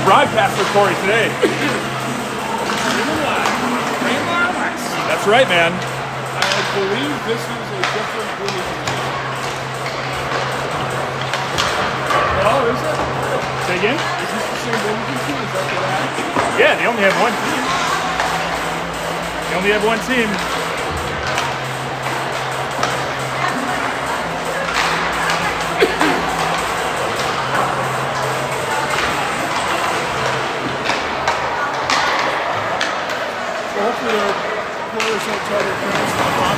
broadcaster Corey today. That's right, man. I believe this is a different group. Oh, is it? Say again? Is this the same Bloomington team? Is that what that? Yeah, they only have one team. They only have one team. Well, hopefully their players don't tell their parents to pop.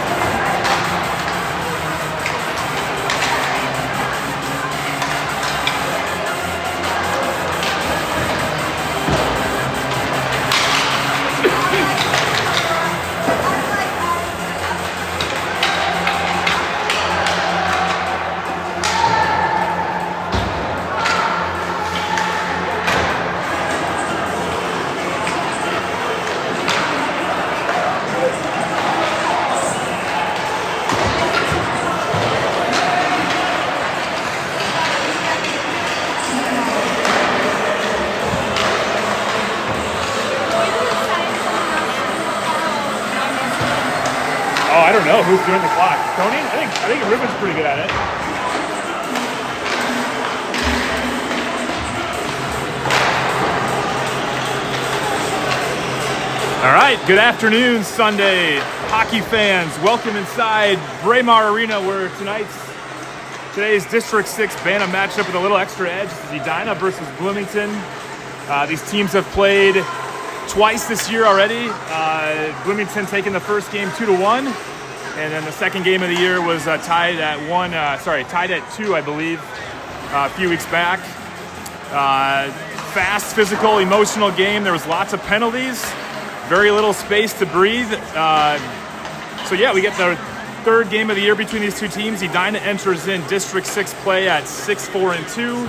Oh, I don't know who's doing the clock. Tony? I think Ruben's pretty good at it. All right, good afternoon, Sunday hockey fans. Welcome inside Braemar Arena, where today's District 6 Bantam matchup with a little extra edge. This is Edina versus Bloomington. These teams have played twice this year already. Bloomington taking the first game 2-1, and then the second game of the year was tied at 2, I believe, a few weeks back. Fast, physical, emotional game. There was lots of penalties, very little space to breathe. So yeah, we get the third game of the year between these two teams. Edina enters in District 6 play at 6-4-2.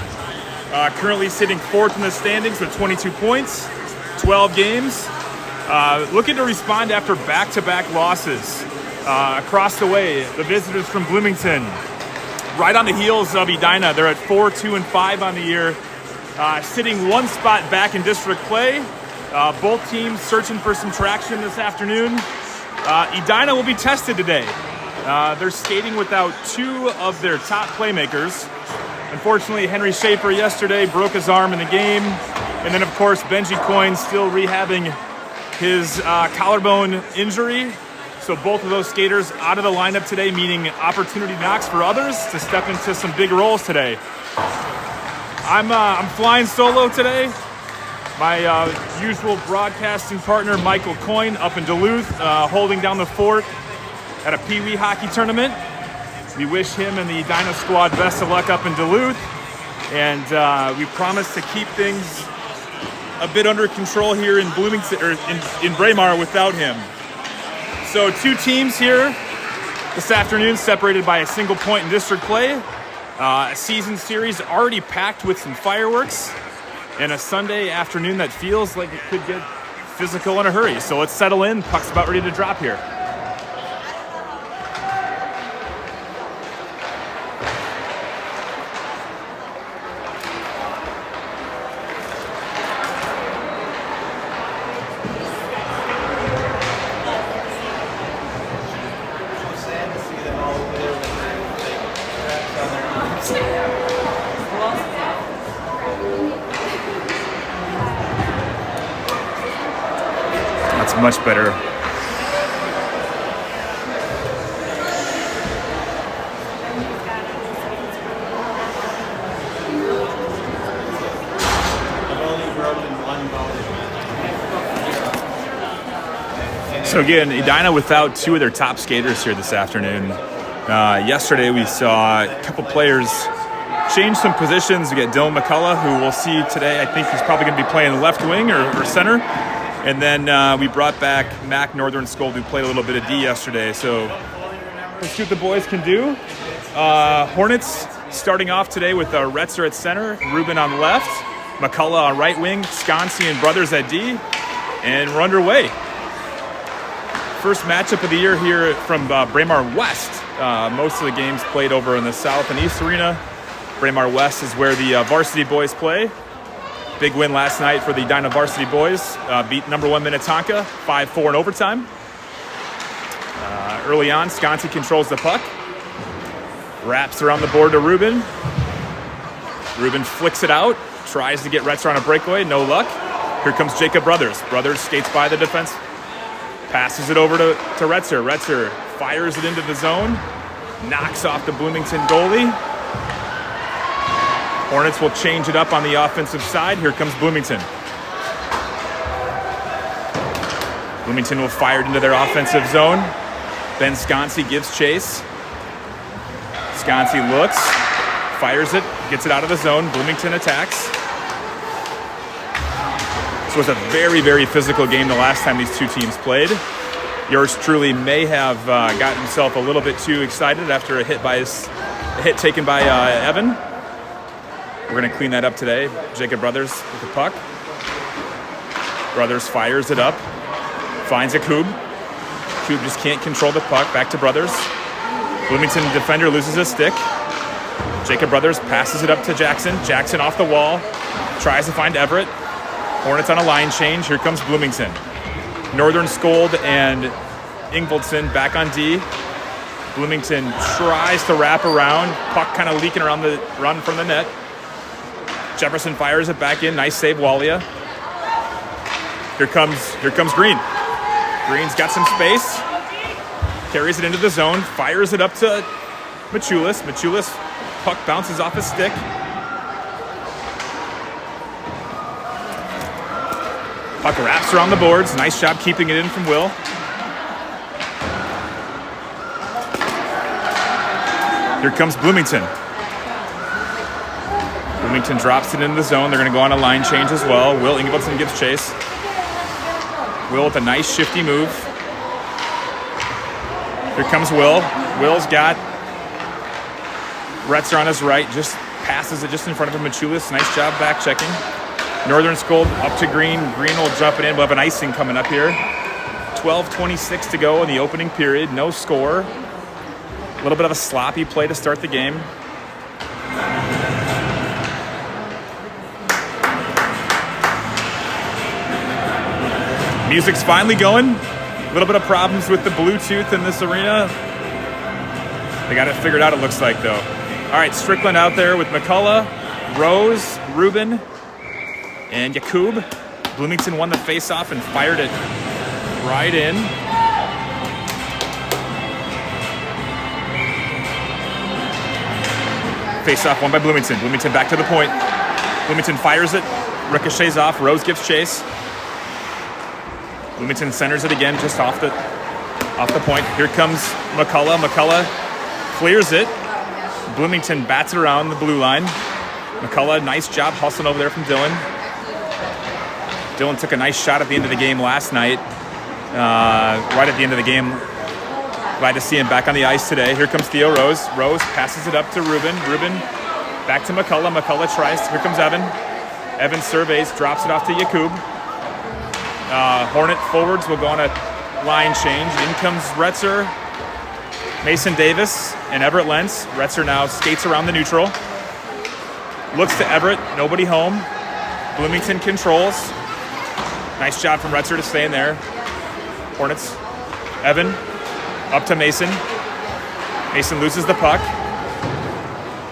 Currently sitting fourth in the standings with 22 points. 12 games, looking to respond after back-to-back losses. Across the way, the visitors from Bloomington, right on the heels of Edina. They're at 4-2-5 on the year, sitting one spot back in district play. Both teams searching for some traction this afternoon. Edina will be tested today. They're skating without two of their top playmakers. Unfortunately, Henry Schaefer yesterday broke his arm in the game. And then, of course, Benji Coyne still rehabbing his collarbone injury. So both of those skaters out of the lineup today, meaning opportunity knocks for others to step into some big roles today. I'm flying solo today. My usual broadcasting partner, Michael Coyne, up in Duluth, holding down the fort at a Pee Wee hockey tournament. We wish him and the Edina squad best of luck up in Duluth. And we promise to keep things a bit under control here in Bloomington, or in Braemar without him. So two teams here this afternoon, separated by a single point in district play. A season series already packed with some fireworks, and a Sunday afternoon that feels like it could get physical in a hurry. So let's settle in. Puck's about ready to drop here. That's much better. So again, Edina without two of their top skaters here this afternoon. Yesterday we saw a couple players change some positions. We get Dylan McCullough, who we'll see today. I think he's probably going to be playing left wing or center. And then we brought back Mac Northern Skold, who played a little bit of D yesterday. So let's see what the boys can do. Hornets starting off today with Retzer at center, Ruben on left, McCullough on right wing, Sconsi and Brothers at D, and we're underway. First matchup of the year here from Braemar West. Most of the games played over in the South and East Arena. Braemar West is where the varsity boys play. Big win last night for the Edina varsity boys. Beat number 1 Minnetonka 5-4 in overtime. Early on, Sconti controls the puck. Wraps around the board to Ruben. Ruben flicks it out. Tries to get Retzer on a breakaway. No luck. Here comes Jacob Brothers. Brothers skates by the defense. Passes it over to Retzer. Retzer fires it into the zone. Knocks off the Bloomington goalie. Hornets will change it up on the offensive side. Here comes Bloomington. Bloomington will fire it into their offensive zone. Ben Sconsi gives chase. Sconsi looks, fires it, gets it out of the zone. Bloomington attacks. This was a very, very physical game the last time these two teams played. Yours truly may have gotten himself a little bit too excited after a hit taken by Evan. We're going to clean that up today. Jacob Brothers with the puck. Brothers fires it up. Finds a Coob. Coob just can't control the puck. Back to Brothers. Bloomington defender loses his stick. Jacob Brothers passes it up to Jackson. Jackson off the wall. Tries to find Everett. Hornets on a line change. Here comes Bloomington. Northern Skold and Ingvoldson back on D. Bloomington tries to wrap around. Puck kind of leaking around the run from the net. Jefferson fires it back in. Nice save, Walia. Here comes Green. Green's got some space. Carries it into the zone. Fires it up to Machulis. Machulis, puck bounces off his stick. Puck wraps around the boards. Nice job keeping it in from Will. Here comes Bloomington. Bloomington drops it into the zone. They're going to go on a line change as well. Will Ingvoldson gives chase. Will with a nice shifty move. Here comes Will. Will's got Retzer on his right. Just passes it just in front of him. Machulis. Nice job back checking. Northern Skold up to Green. Green will jump it in. We'll have an icing coming up here. 12:26 to go in the opening period. No score. A little bit of a sloppy play to start the game. Music's finally going. A little bit of problems with the Bluetooth in this arena. They got it figured out, it looks like, though. All right, Strickland out there with McCullough, Rose, Ruben, and Yakub. Bloomington won the face-off and fired it right in. Face-off won by Bloomington. Bloomington back to the point. Bloomington fires it, ricochets off. Rose gives chase. Bloomington centers it again, just off the point. Here comes McCullough. McCullough clears it. Bloomington bats it around the blue line. McCullough, nice job hustling over there from Dylan. Dylan took a nice shot at the end of the game last night. Right at the end of the game. Glad to see him back on the ice today. Here comes Theo Rose. Rose passes it up to Ruben. Ruben back to McCullough. McCullough tries. Here comes Evan. Evan surveys, drops it off to Yakub. Hornet forwards will go on a line change. In comes Retzer, Mason Davis, and Everett Lentz. Retzer now skates around the neutral. Looks to Everett, nobody home. Bloomington controls. Nice job from Retzer to stay in there. Hornets. Evan, up to Mason. Mason loses the puck.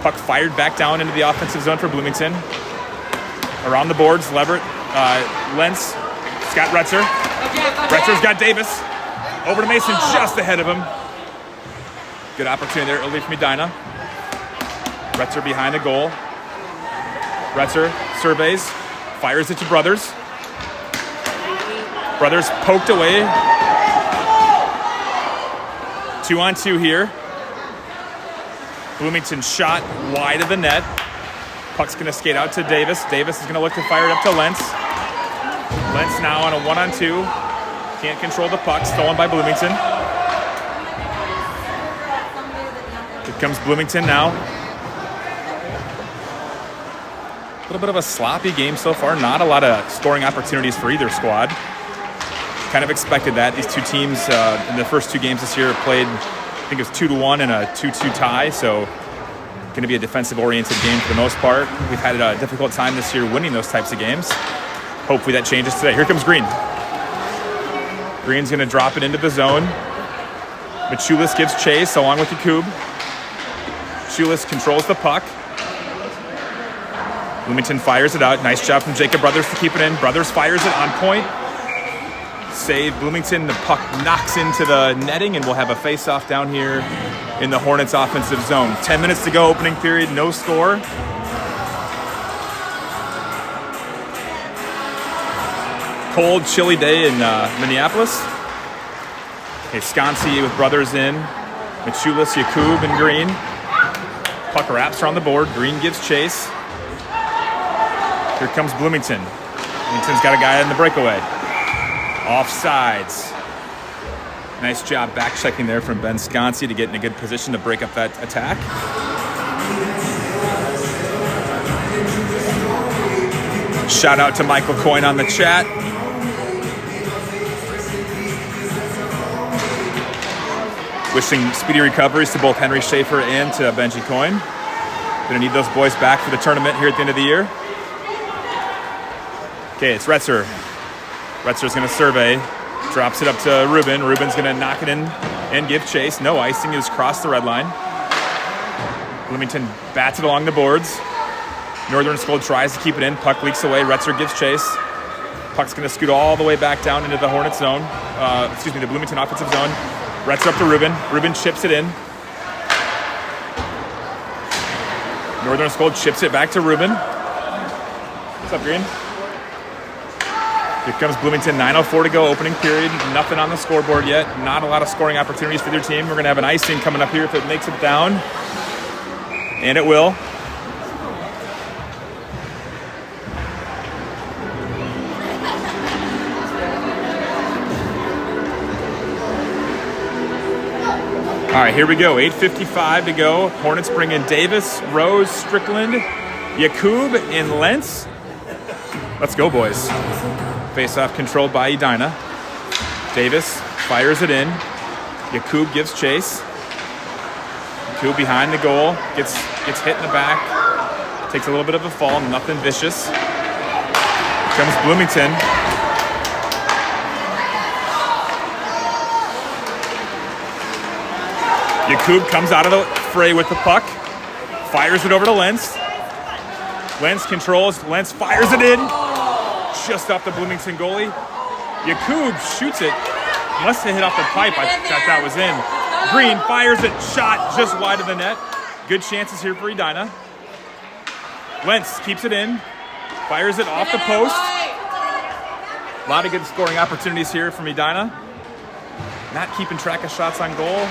Puck fired back down into the offensive zone for Bloomington. Around the boards, Leverett, Lentz. Got Retzer. Retzer's got Davis. Over to Mason, just ahead of him. Good opportunity there early from Edina. Retzer behind the goal. Retzer surveys, fires it to Brothers. Brothers poked away. 2-on-2 here. Bloomington shot wide of the net. Puck's going to skate out to Davis. Davis is going to look to fire it up to Lentz. Lentz now on a 1-on-2. Can't control the puck. Stolen by Bloomington. Here comes Bloomington now. A little bit of a sloppy game so far. Not a lot of scoring opportunities for either squad. Kind of expected that. These two teams in the first two games this year played, I think it was 2-1 and a 2-2 tie. So Going to be a defensive-oriented game for the most part. We've had a difficult time this year winning those types of games. Hopefully that changes today. Here comes Green. Green's going to drop it into the zone. Machulis gives chase along with Yakub. Machulis controls the puck. Bloomington fires it out. Nice job from Jacob Brothers to keep it in. Brothers fires it on point. Save Bloomington. The puck knocks into the netting, and we'll have a face-off down here in the Hornets offensive zone. 10 minutes to go, opening period, no score. Cold, chilly day in Minneapolis. Okay, Sconsi with Brothers in. Machulis, Yakub, and Green. Puck wraps around the board. Green gives chase. Here comes Bloomington. Bloomington's got a guy in the breakaway. Offsides. Nice job back checking there from Ben Sconsi to get in a good position to break up that attack. Shout out to Michael Coyne on the chat. Wishing speedy recoveries to both Henry Schaefer and to Benji Coyne. Gonna need those boys back for the tournament here at the end of the year. Okay, it's Retzer. Retzer's gonna survey. Drops it up to Ruben. Ruben's going to knock it in and give chase. No icing. He just crossed the red line. Bloomington bats it along the boards. Northern School tries to keep it in. Puck leaks away. Retzer gives chase. Puck's going to scoot all the way back down into the Hornet zone. The Bloomington offensive zone. Retzer up to Ruben. Ruben chips it in. Northern School chips it back to Ruben. What's up, Green? Here comes Bloomington, 9:04 to go, opening period. Nothing on the scoreboard yet. Not a lot of scoring opportunities for their team. We're going to have an icing coming up here if it makes it down. And it will. All right, here we go. 8:55 to go. Hornets bring in Davis, Rose, Strickland, Yakub, and Lentz. Let's go, boys. Face-off controlled by Edina. Davis fires it in. Yakub gives chase. Yakub behind the goal. Gets hit in the back. Takes a little bit of a fall. Nothing vicious. Here comes Bloomington. Yakub comes out of the fray with the puck. Fires it over to Lentz. Lentz controls. Lentz fires it in. Just off the Bloomington goalie. Yakub shoots it. Must have hit off the pipe. I thought that was in. Green fires it. Shot just wide of the net. Good chances here for Edina. Lentz keeps it in. Fires it off the post. A lot of good scoring opportunities here from Edina. Not keeping track of shots on goal.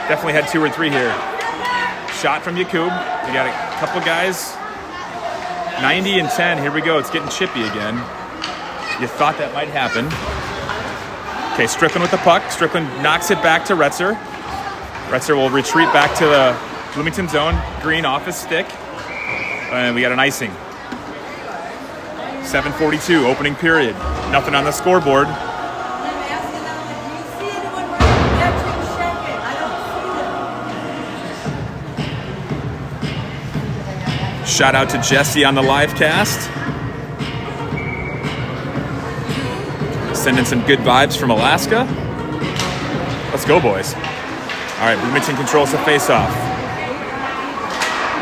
Definitely had 2 or 3 here. Shot from Yakub. We got a couple guys. 90 and 10. Here we go. It's getting chippy again. You thought that might happen. Okay, Strickland with the puck. Strickland knocks it back to Retzer. Retzer will retreat back to the Bloomington zone. Green off his stick. And we got an icing. 7:42, opening period. Nothing on the scoreboard. Shout out to Jesse on the live cast. Sending some good vibes from Alaska. Let's go, boys. All right, Bloomington controls the face-off.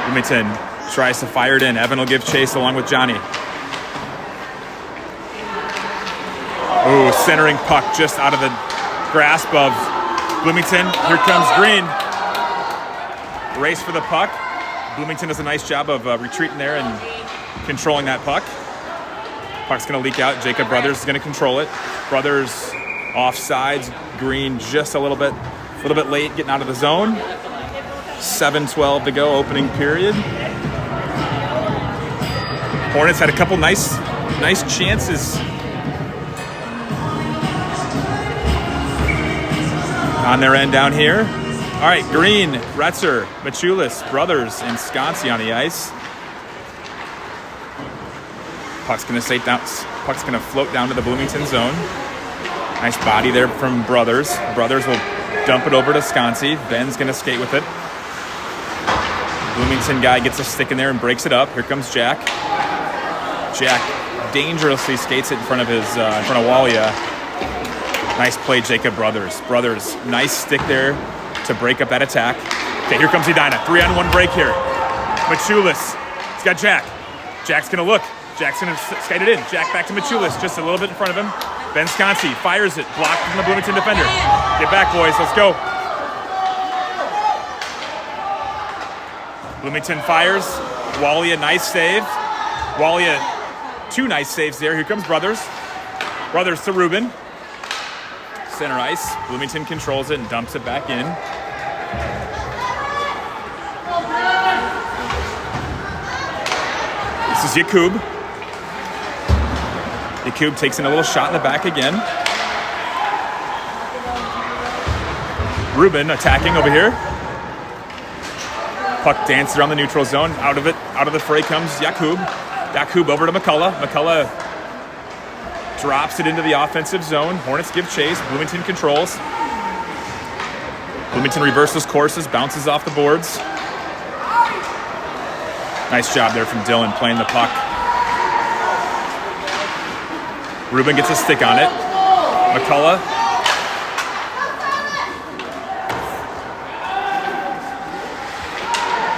Bloomington tries to fire it in. Evan will give chase along with Johnny. Ooh, centering puck just out of the grasp of Bloomington. Here comes Green. Race for the puck. Bloomington does a nice job of retreating there and controlling that puck. Puck's going to leak out. Jacob Brothers is going to control it. Brothers offsides. Green just a little bit late getting out of the zone. 7:12 to go, opening period. Hornets had a couple nice chances on their end down here. All right, Green, Retzer, Machulis, Brothers, and Sconsi on the ice. Puck's going to float down to the Bloomington zone. Nice body there from Brothers. Brothers will dump it over to Sconsi. Ben's going to skate with it. Bloomington guy gets a stick in there and breaks it up. Here comes Jack. Jack dangerously skates it in front of Walia. Nice play, Jacob Brothers. Brothers, nice stick there to break up that attack. Okay, here comes Edina. 3-on-1 break here. Machulis. He's got Jack. Jack's gonna look. Jack's gonna skate it in. Jack back to Machulis, just a little bit in front of him. Ben Sconsi fires it, blocked from the Bloomington defender. Get back, boys, let's go. Bloomington fires. Walia, nice save. Walia, 2 nice saves there. Here comes Brothers. Brothers to Rubin. Center ice. Bloomington controls it and dumps it back in. This is Yakub. Yakub takes in a little shot in the back again. Rubin attacking over here. Puck dances around the neutral zone. Out of the fray comes Yakub. Yakub over to McCullough. McCullough drops it into the offensive zone. Hornets give chase. Bloomington controls. Bloomington reverses courses, bounces off the boards. Nice job there from Dylan playing the puck. Rubin gets a stick on it. McCullough.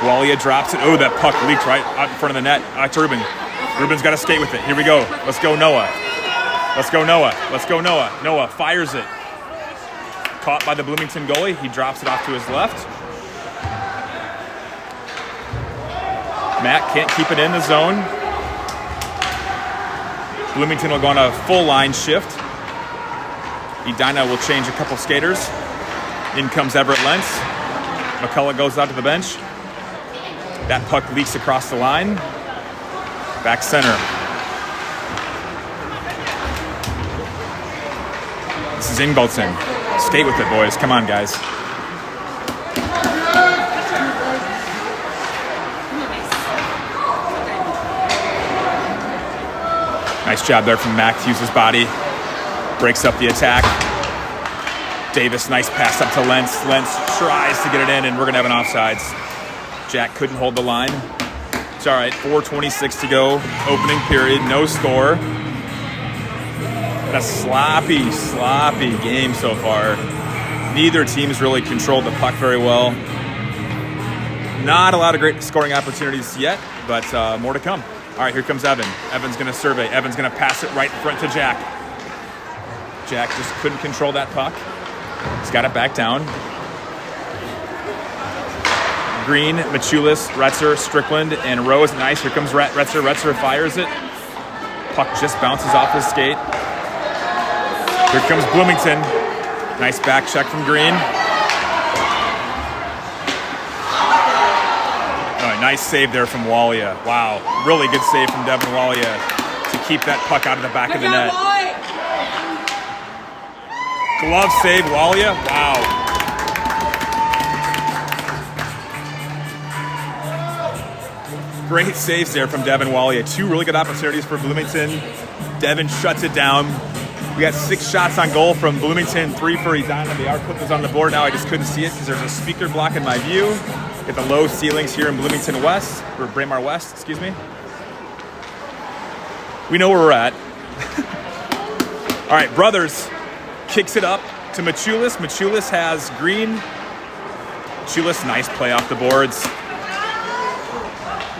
Walia drops it. Oh, that puck leaked right out in front of the net. To Rubin. Rubin's got to skate with it. Here we go. Let's go, Noah. Let's go, Noah. Let's go, Noah. Noah fires it. Caught by the Bloomington goalie. He drops it off to his left. Matt can't keep it in the zone. Bloomington will go on a full line shift. Edina will change a couple skaters. In comes Everett Lentz. McCullough goes out to the bench. That puck leaks across the line. Back center. This is Ingvaldson. Skate with it, boys. Come on, guys. Nice job there from Mac to use his body. Breaks up the attack. Davis, nice pass up to Lentz. Lentz tries to get it in, and we're going to have an offsides. Jack couldn't hold the line. It's all right. 4:26 to go. Opening period. No score. But a sloppy game so far. Neither team's really controlled the puck very well. Not a lot of great scoring opportunities yet, but more to come. All right, here comes Evan. Evan's going to survey. Evan's going to pass it right in front to Jack. Jack just couldn't control that puck. He's got it back down. Green, Machulis, Retzer, Strickland, and Rose. Nice. Here comes Retzer. Retzer fires it. Puck just bounces off his skate. Here comes Bloomington. Nice back check from Green. Oh, nice save there from Walia. Wow. Really good save from Devin Walia to keep that puck out of the back of the net. Glove save, Walia. Wow. Great saves there from Devin Walia. 2 really good opportunities for Bloomington. Devin shuts it down. We got 6 shots on goal from Bloomington, 3 for Edina. The output was on the board now. I just couldn't see it because there's a speaker blocking my view. At the low ceilings here in Bloomington West, or Braemar West, excuse me. We know where we're at. All right, Brothers kicks it up to Machulis. Machulis has Green. Machulis, nice play off the boards.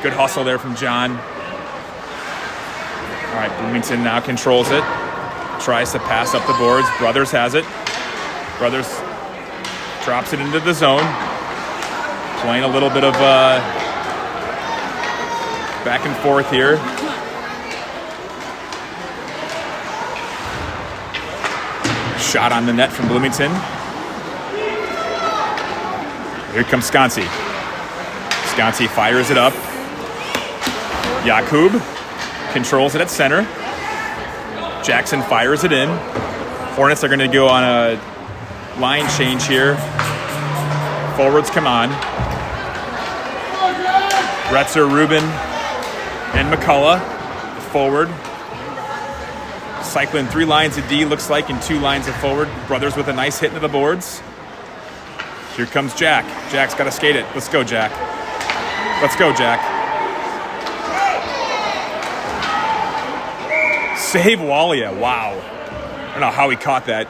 Good hustle there from John. All right, Bloomington now controls it. Tries to pass up the boards. Brothers has it. Brothers drops it into the zone. Playing a little bit of back and forth here. Shot on the net from Bloomington. Here comes Sconsi. Sconsi fires it up. Yakub controls it at center. Jackson fires it in. Hornets are going to go on a line change here. Forwards come on. Retzer, Rubin, and McCullough forward. Cycling 3 lines of D, looks like, and 2 lines of forward. Brothers with a nice hit into the boards. Here comes Jack. Jack's got to skate it. Let's go, Jack. Let's go, Jack. Save Walia. Wow. I don't know how he caught that.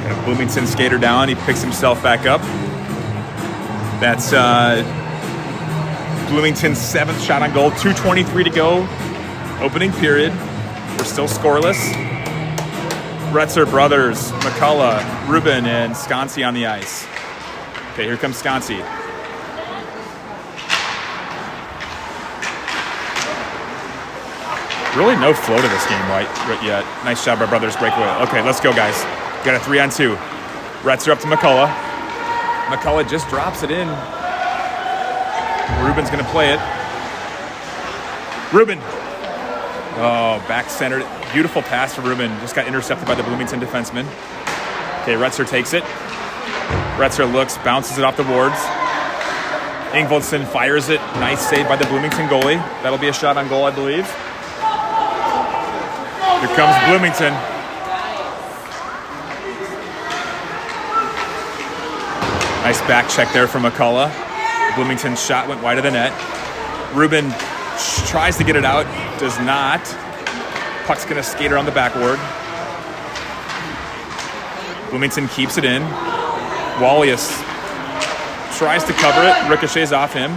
And a Bloomington skater down. He picks himself back up. That's Bloomington's 7th shot on goal. 2:23 to go. Opening period. We're still scoreless. Retzer brothers, McCullough, Rubin, and Sconsi on the ice. Okay, here comes Sconsi. Really no flow to this game right yet. Nice job by brothers breakaway. Okay, let's go, guys. Got a 3-on-2. Retzer up to McCullough. McCullough just drops it in. Rubin's gonna play it. Rubin. Oh, back-centered. Beautiful pass for Rubin. Just got intercepted by the Bloomington defenseman. Okay, Retzer takes it. Retzer looks, bounces it off the boards. Ingvoldson fires it. Nice save by the Bloomington goalie. That'll be a shot on goal, I believe. Here comes Bloomington. Nice back check there from McCullough. Bloomington's shot went wide of the net. Rubin tries to get it out, does not. Puck's gonna skate around the backboard. Bloomington keeps it in. Wallace tries to cover it, ricochets off him.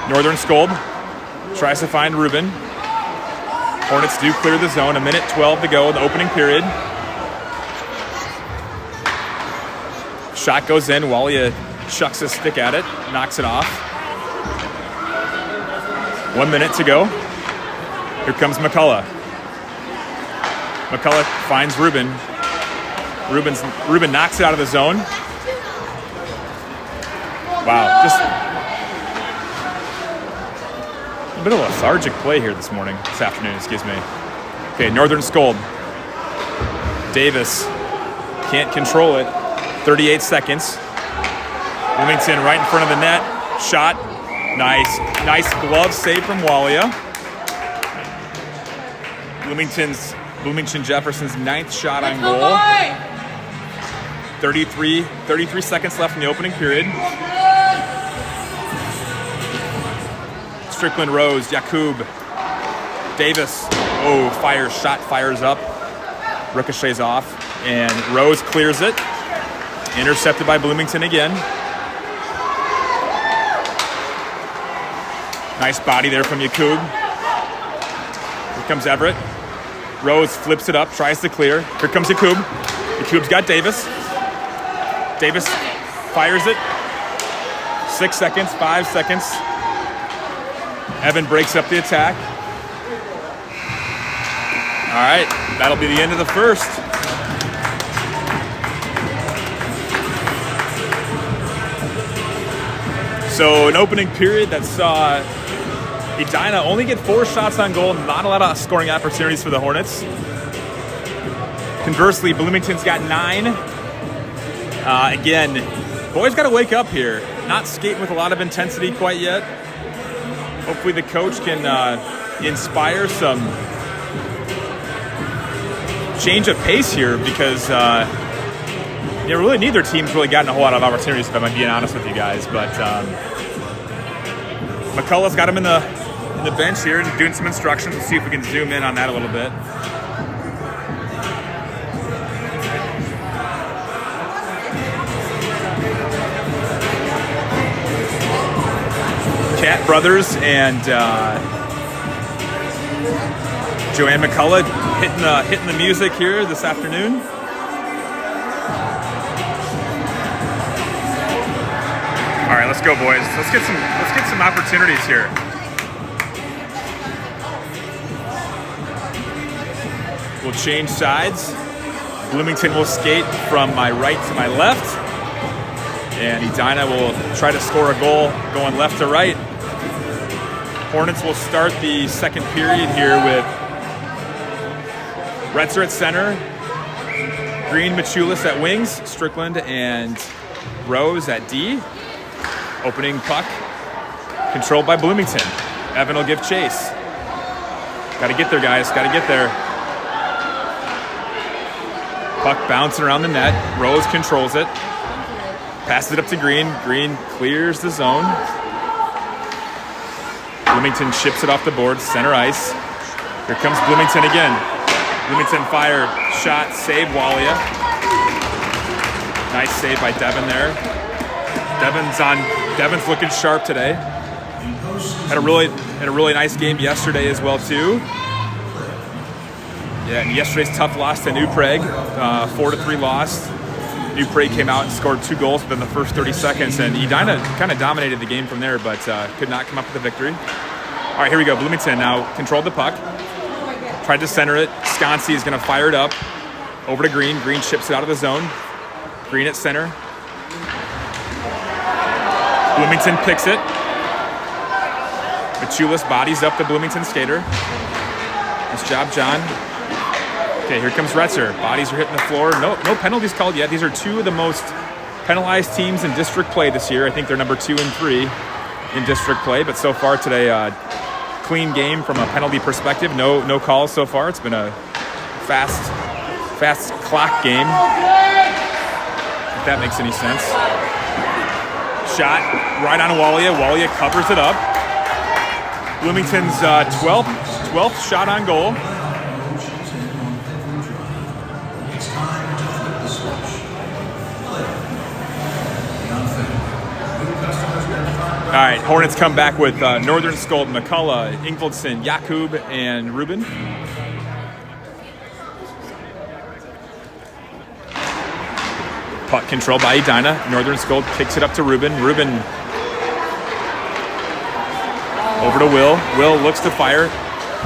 Northern Skold tries to find Rubin. Hornets do clear the zone, 1:12 to go in the opening period. Shot goes in, Walia chucks his stick at it, knocks it off. 1 minute to go. Here comes McCullough. McCullough finds Rubin. Rubin knocks it out of the zone. Wow, just a bit of a lethargic play here this afternoon, excuse me. Okay, Northern Skold. Davis can't control it. 38 seconds. Bloomington right in front of the net. Shot. Nice glove save from Walia. Bloomington Jefferson's 9th shot on goal. 33 seconds left in the opening period. Strickland, Rose, Jakub, Davis. Oh, fires up. Ricochets off, and Rose clears it. Intercepted by Bloomington again. Nice body there from Jakub. Here comes Everett. Rose flips it up, tries to clear. Here comes Jakub. Jakub's got Davis. Davis fires it. 6 seconds, 5 seconds. Evan breaks up the attack. All right, that'll be the end of the first. So an opening period that saw Edina only get 4 shots on goal, not a lot of scoring opportunities for the Hornets. Conversely, Bloomington's got 9. Again, boys got to wake up here. Not skating with a lot of intensity quite yet. Hopefully the coach can inspire some change of pace here, because really neither team's really gotten a whole lot of opportunities, if I'm being honest with you guys. But McCullough's got him in the bench here and doing some instructions. Let's see if we can zoom in on that a little bit. Cat Brothers and Joanne McCullough hitting the music here this afternoon. All right, let's go, boys. Let's get some opportunities here. We'll change sides. Bloomington will skate from my right to my left, and Edina will try to score a goal going left to right. Hornets will start the second period here with Retzer at center, Green, Machulis at wings, Strickland and Rose at D. Opening puck, controlled by Bloomington. Evan will give chase. Got to get there, guys. Got to get there. Puck bouncing around the net. Rose controls it. Passes it up to Green. Green clears the zone. Bloomington chips it off the board, center ice. Here comes Bloomington again. Bloomington fire, shot, save Walia. Nice save by Devin there. Devin's looking sharp today. Had a really nice game yesterday as well too. Yeah, and yesterday's tough loss to New Prague, 4-3 loss. New Prague came out and scored 2 goals within the first 30 seconds, and Edina kind of dominated the game from there, but could not come up with a victory. All right, here we go. Bloomington now controlled the puck. Tried to center it. Sconsi is going to fire it up. Over to Green. Green chips it out of the zone. Green at center. Bloomington picks it. Machulis bodies up the Bloomington skater. Nice job, John. Okay, here comes Retzer. Bodies are hitting the floor. No penalties called yet. These are 2 of the most penalized teams in district play this year. I think they're number 2 and 3 in district play. But so far today, clean game from a penalty perspective. No calls so far. It's been a fast clock game, if that makes any sense. Shot right on Walia. Walia covers it up. Bloomington's 12th shot on goal. All right, Hornets come back with Northern Skold, McCullough, Ingvoldson, Jakub, and Ruben. Puck control by Edina. Northern Skold kicks it up to Ruben. Ruben over to Will. Will looks to fire.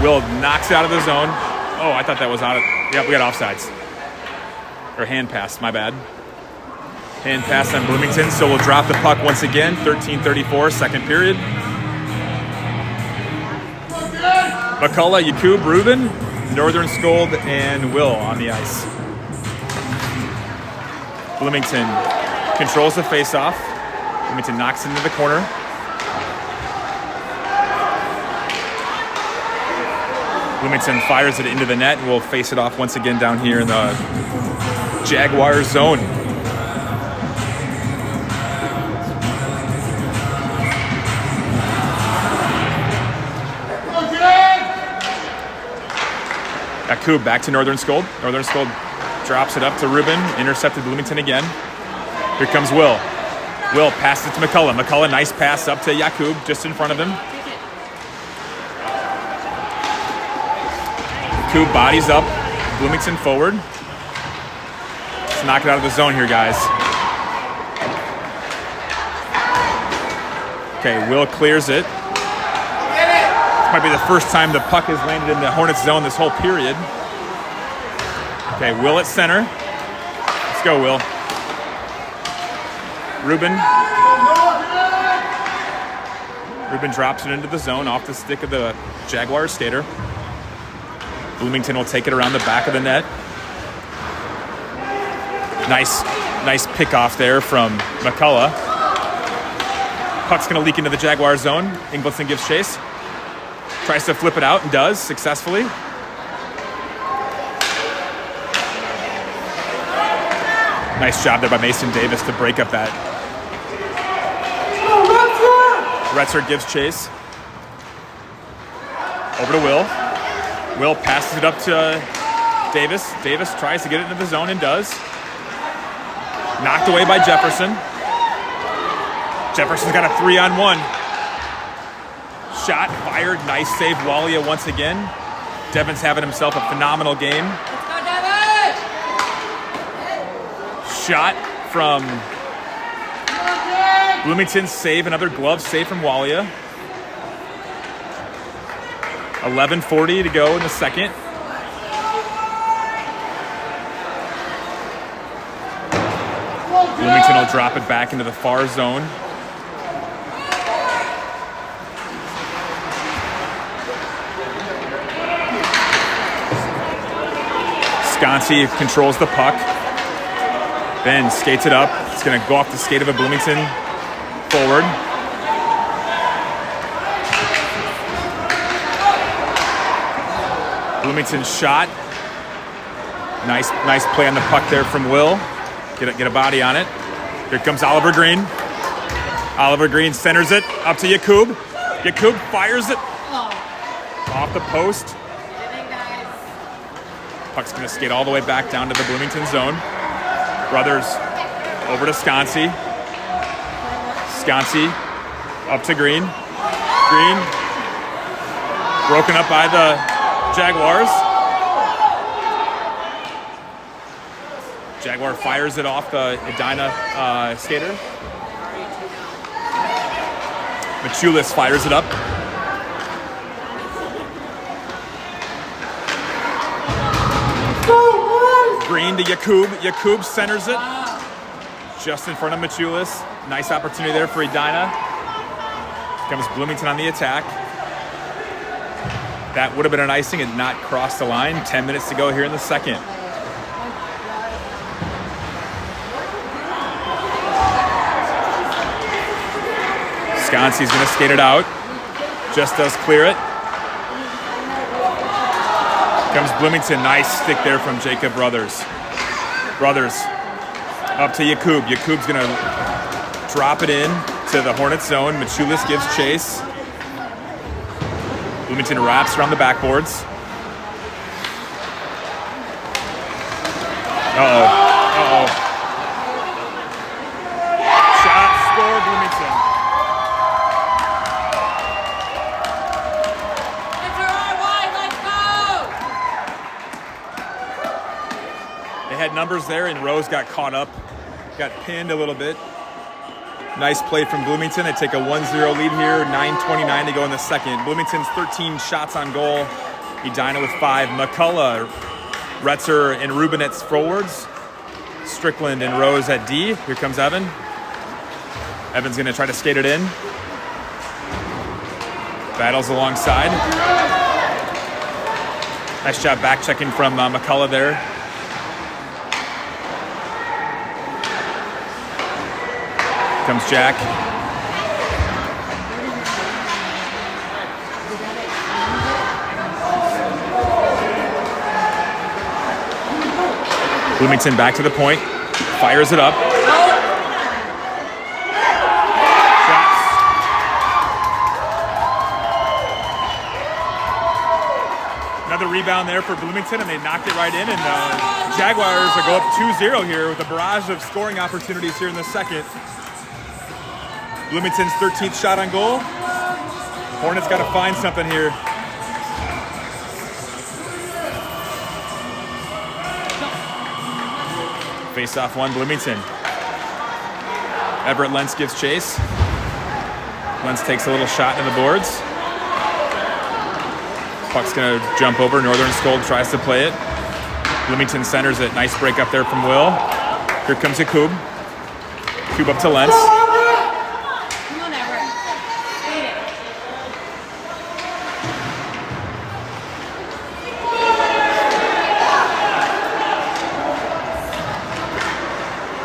Will knocks it out of the zone. Oh, I thought that was out of... Yep, we got offsides. Or hand pass, my bad. Hand pass on Bloomington, so we'll drop the puck once again. 13:34, second period. McCullough, Jakub, Ruben, Northern Skold, and Will on the ice. Bloomington controls the faceoff. Bloomington knocks it into the corner. Bloomington fires it into the net, and we'll face it off once again down here in the Jaguars zone. Jakub back to Northern Skold. Northern Skold drops it up to Ruben. Intercepted Bloomington again. Here comes Will. Will passes it to McCullough. McCullough, nice pass up to Jakub, just in front of him. Jakub bodies up. Bloomington forward. Let's knock it out of the zone here, guys. Okay, Will clears it. Might be the first time the puck has landed in the Hornets zone this whole period. Okay, Will at center. Let's go, Will. Ruben drops it into the zone off the stick of the Jaguars skater. Bloomington will take it around the back of the net. Nice pick off there from McCullough. Puck's going to leak into the Jaguar zone. Ingvoldson gives chase. Tries to flip it out and does successfully. Nice job there by Mason Davis to break up that. Retzer gives chase. Over to Will. Will passes it up to Davis. Davis tries to get it into the zone and does. Knocked away by Jefferson. Jefferson's got a 3-on-1. Shot, fired, nice save, Walia once again. Devin's having himself a phenomenal game. Let's go, Devin! Shot from Bloomington, save, another glove save from Walia. 11:40 to go in the second. Bloomington will drop it back into the far zone. Sconsi controls the puck. Ben skates it up. It's going to go off the skate of a Bloomington forward. Bloomington shot. Nice play on the puck there from Will. Get a body on it. Here comes Oliver Green. Oliver Green centers it up to Yakub. Yakub fires it off the post. Puck's gonna skate all the way back down to the Bloomington zone. Brothers over to Sconsi. Sconsi up to Green. Green broken up by the Jaguars. Jaguar fires it off the Edina skater. Machulis fires it up. Green to Yakub. Yakub centers it. Just in front of Machulis. Nice opportunity there for Edina. Comes Bloomington on the attack. That would have been an icing and not crossed the line. 10 minutes to go here in the second. Sconsi's going to skate it out. Just does clear it. Comes Bloomington. Nice stick there from Jacob Brothers. Brothers up to Yakub. Yakub's going to drop it in to the Hornets zone. Machulis gives chase. Bloomington wraps around the backboards. Uh-oh. Shot, score, Bloomington. They had numbers there, and Rose got caught up. Got pinned a little bit. Nice play from Bloomington. They take a 1-0 lead here. 9:29 to go in the second. Bloomington's 13 shots on goal. Edina with 5. McCullough, Retzer, and Rubinetz forwards. Strickland and Rose at D. Here comes Evan. Evan's going to try to skate it in. Battles alongside. Nice job back checking from McCullough there. Comes Jack. Bloomington back to the point. Fires it up. Shots. Another rebound there for Bloomington, and they knocked it right in. And Jaguars will go up 2-0 here with a barrage of scoring opportunities here in the second. Bloomington's 13th shot on goal. Hornets got to find something here. Face-off one, Bloomington. Everett Lentz gives chase. Lentz takes a little shot into the boards. Puck's going to jump over. Northern Skold tries to play it. Bloomington centers it. Nice break up there from Will. Here comes Yakub. Yakub up to Lentz.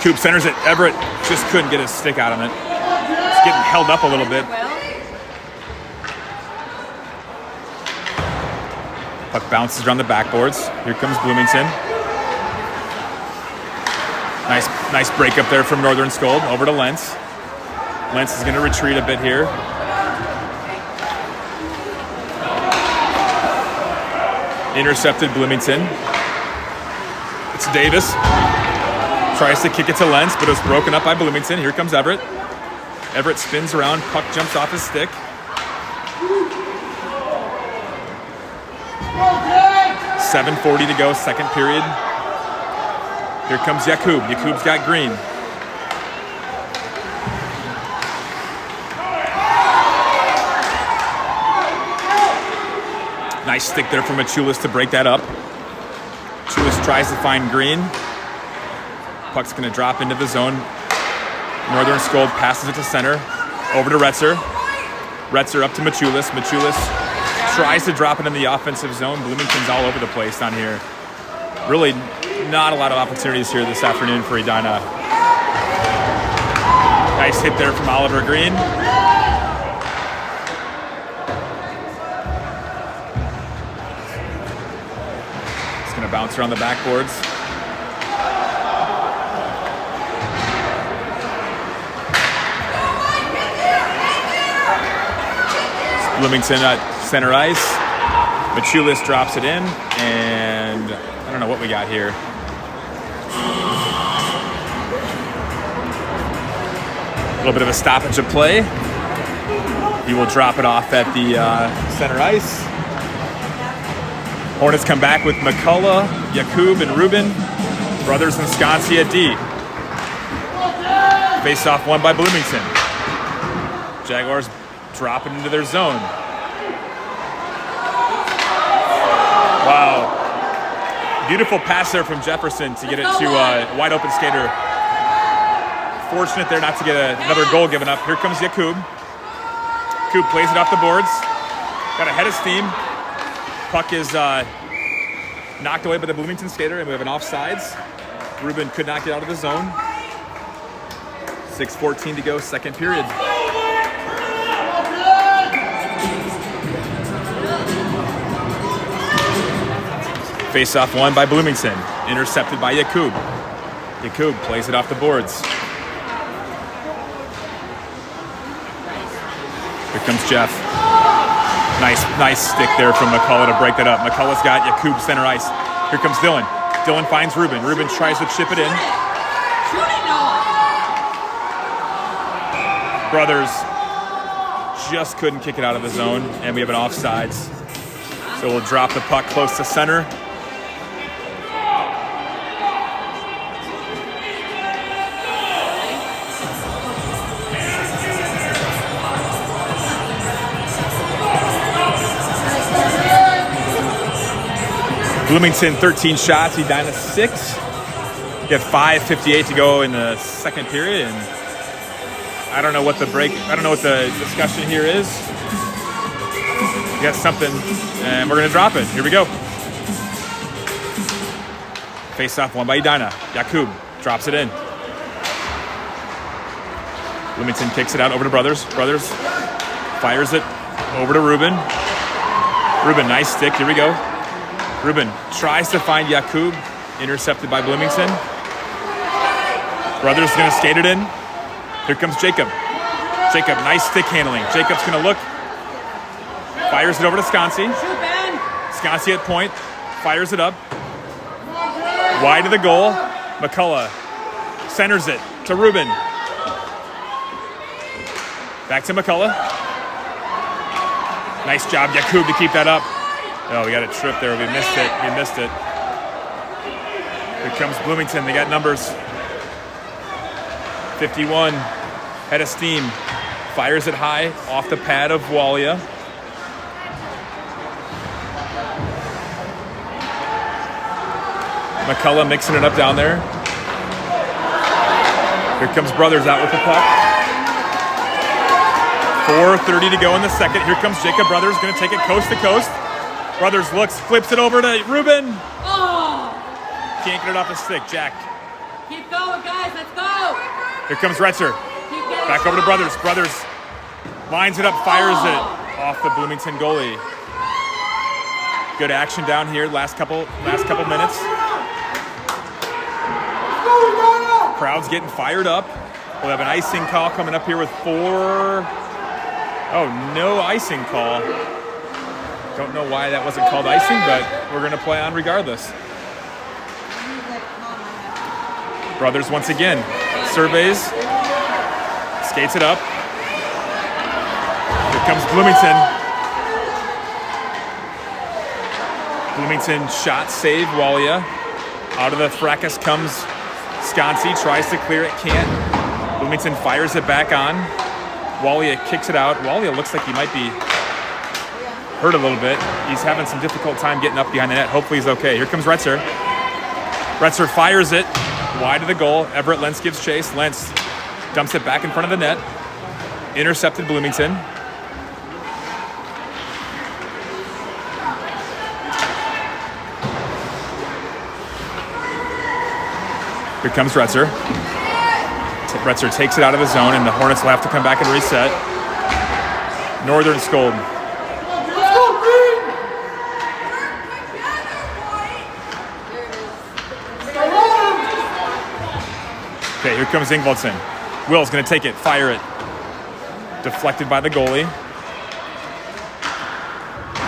Coop centers it. Everett just couldn't get his stick out on it. It's getting held up a little bit. Puck bounces around the backboards. Here comes Bloomington. Nice break up there from Northern Skold. Over to Lentz. Lentz is going to retreat a bit here. Intercepted Bloomington. It's Davis. Tries to kick it to Lentz, but it was broken up by Bloomington. Here comes Everett. Everett spins around. Puck jumps off his stick. .7:40 to go, second period. Here comes Yakub. Yakub's got Green. Nice stick there from Machulis to break that up. Machulis tries to find Green. Puck's going to drop into the zone. Northern Skold passes it to center. Over to Retzer. Retzer up to Machulis. Machulis tries to drop it in the offensive zone. Bloomington's all over the place down here. Really not a lot of opportunities here this afternoon for Edina. Nice hit there from Oliver Green. It's going to bounce around the backboards. Bloomington at center ice. Machulis drops it in, and I don't know what we got here. A little bit of a stoppage of play. He will drop it off at the center ice. Hornets come back with McCullough, Yakub, and Rubin. Brothers and Sconsi at D. Face-off won by Bloomington. Jaguars drop it into their zone. Wow. Beautiful pass there from Jefferson to get it to a wide-open skater. Fortunate there not to get another goal given up. Here comes Yakub. Yakub plays it off the boards. Got a head of steam. Puck is knocked away by the Bloomington skater, and we have an offsides. Rubin could not get out of the zone. 6:14 to go, second period. Face-off won by Bloomington. Intercepted by Yakub. Yakub plays it off the boards. Here comes Jeff. Nice stick there from McCullough to break that up. McCullough's got Yakub center ice. Here comes Dylan. Dylan finds Rubin. Rubin tries to chip it in. Brothers just couldn't kick it out of the zone, and we have an offsides. So we'll drop the puck close to center. Bloomington 13 shots, Edina 6. We have 5:58 to go in the second period, and I don't know what the discussion here is. We got something, and we're gonna drop it. Here we go. Face-off won by Edina. Yakub drops it in. Bloomington kicks it out over to Brothers. Brothers fires it over to Rubin. Rubin, nice stick. Here we go. Rubin tries to find Yakub, intercepted by Bloomington. Brothers gonna skate it in. Here comes Jacob. Jacob, nice stick handling. Jacob's gonna look, fires it over to Sconsi. Sconsi at point, fires it up. Wide of the goal, McCullough centers it to Rubin. Back to McCullough. Nice job, Yakub, to keep that up. Oh, we got a trip there. We missed it. Here comes Bloomington. They got numbers. 51. Head of steam. Fires it high off the pad of Walia. McCullough mixing it up down there. Here comes Brothers out with the puck. 4:30 to go in the second. Here comes Jacob Brothers. Going to take it coast to coast. Brothers looks, flips it over to Rubin. Oh! Can't get it off the stick. Jack. Keep going, guys. Let's go. Here comes Retzer. Back over to Brothers. Brothers lines it up, fires it off the Bloomington goalie. Good action down here. Last couple minutes. Crowd's getting fired up. We'll have an icing call coming up here with 4. Oh, no icing call. Don't know why that wasn't called icing, but we're going to play on regardless. Brothers once again surveys, skates it up. Here comes Bloomington. Bloomington shot save, Walia. Out of the fracas comes Sconsi, tries to clear it, can't. Bloomington fires it back on. Walia kicks it out. Walia looks like he might be hurt a little bit. He's having some difficult time getting up behind the net. Hopefully he's okay. Here comes Retzer. Retzer fires it wide of the goal. Everett Lentz gives chase. Lentz dumps it back in front of the net. Intercepted Bloomington. Here comes Retzer. Retzer takes it out of the zone, and the Hornets will have to come back and reset. Northern Scold. Okay, here comes Ingvaldson. Will's going to take it, fire it. Deflected by the goalie.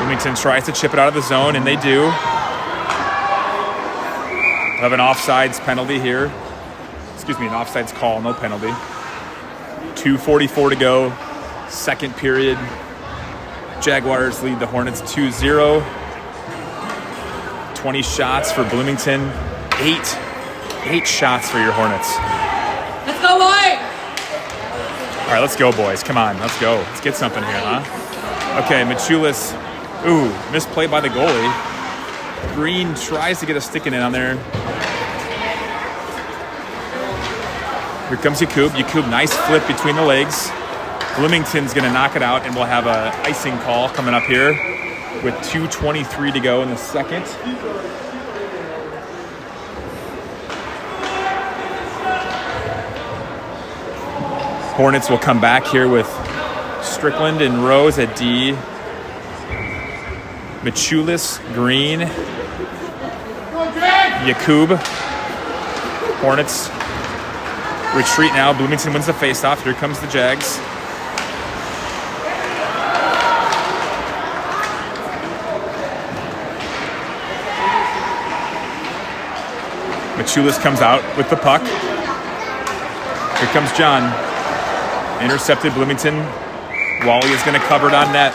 Bloomington tries to chip it out of the zone, and they do. Have an offsides penalty here. Excuse me, an offsides call, no penalty. 2:44 to go, second period. Jaguars lead the Hornets 2-0. 20 shots for Bloomington. Eight shots for your Hornets. Let's go, boy! All right, let's go, boys. Come on, let's go. Let's get something here, huh? Okay, Machulis. Ooh, misplay by the goalie. Green tries to get a stick in it on there. Here comes Yakub. Yakub, nice flip between the legs. Bloomington's going to knock it out, and we'll have an icing call coming up here with 2:23 to go in the second. Hornets will come back here with Strickland and Rose at D. Machulis, Green, Yakub. Hornets retreat now. Bloomington wins the faceoff. Here comes the Jags. Machulis comes out with the puck. Here comes John. Intercepted Bloomington. Wally is going to cover it on net.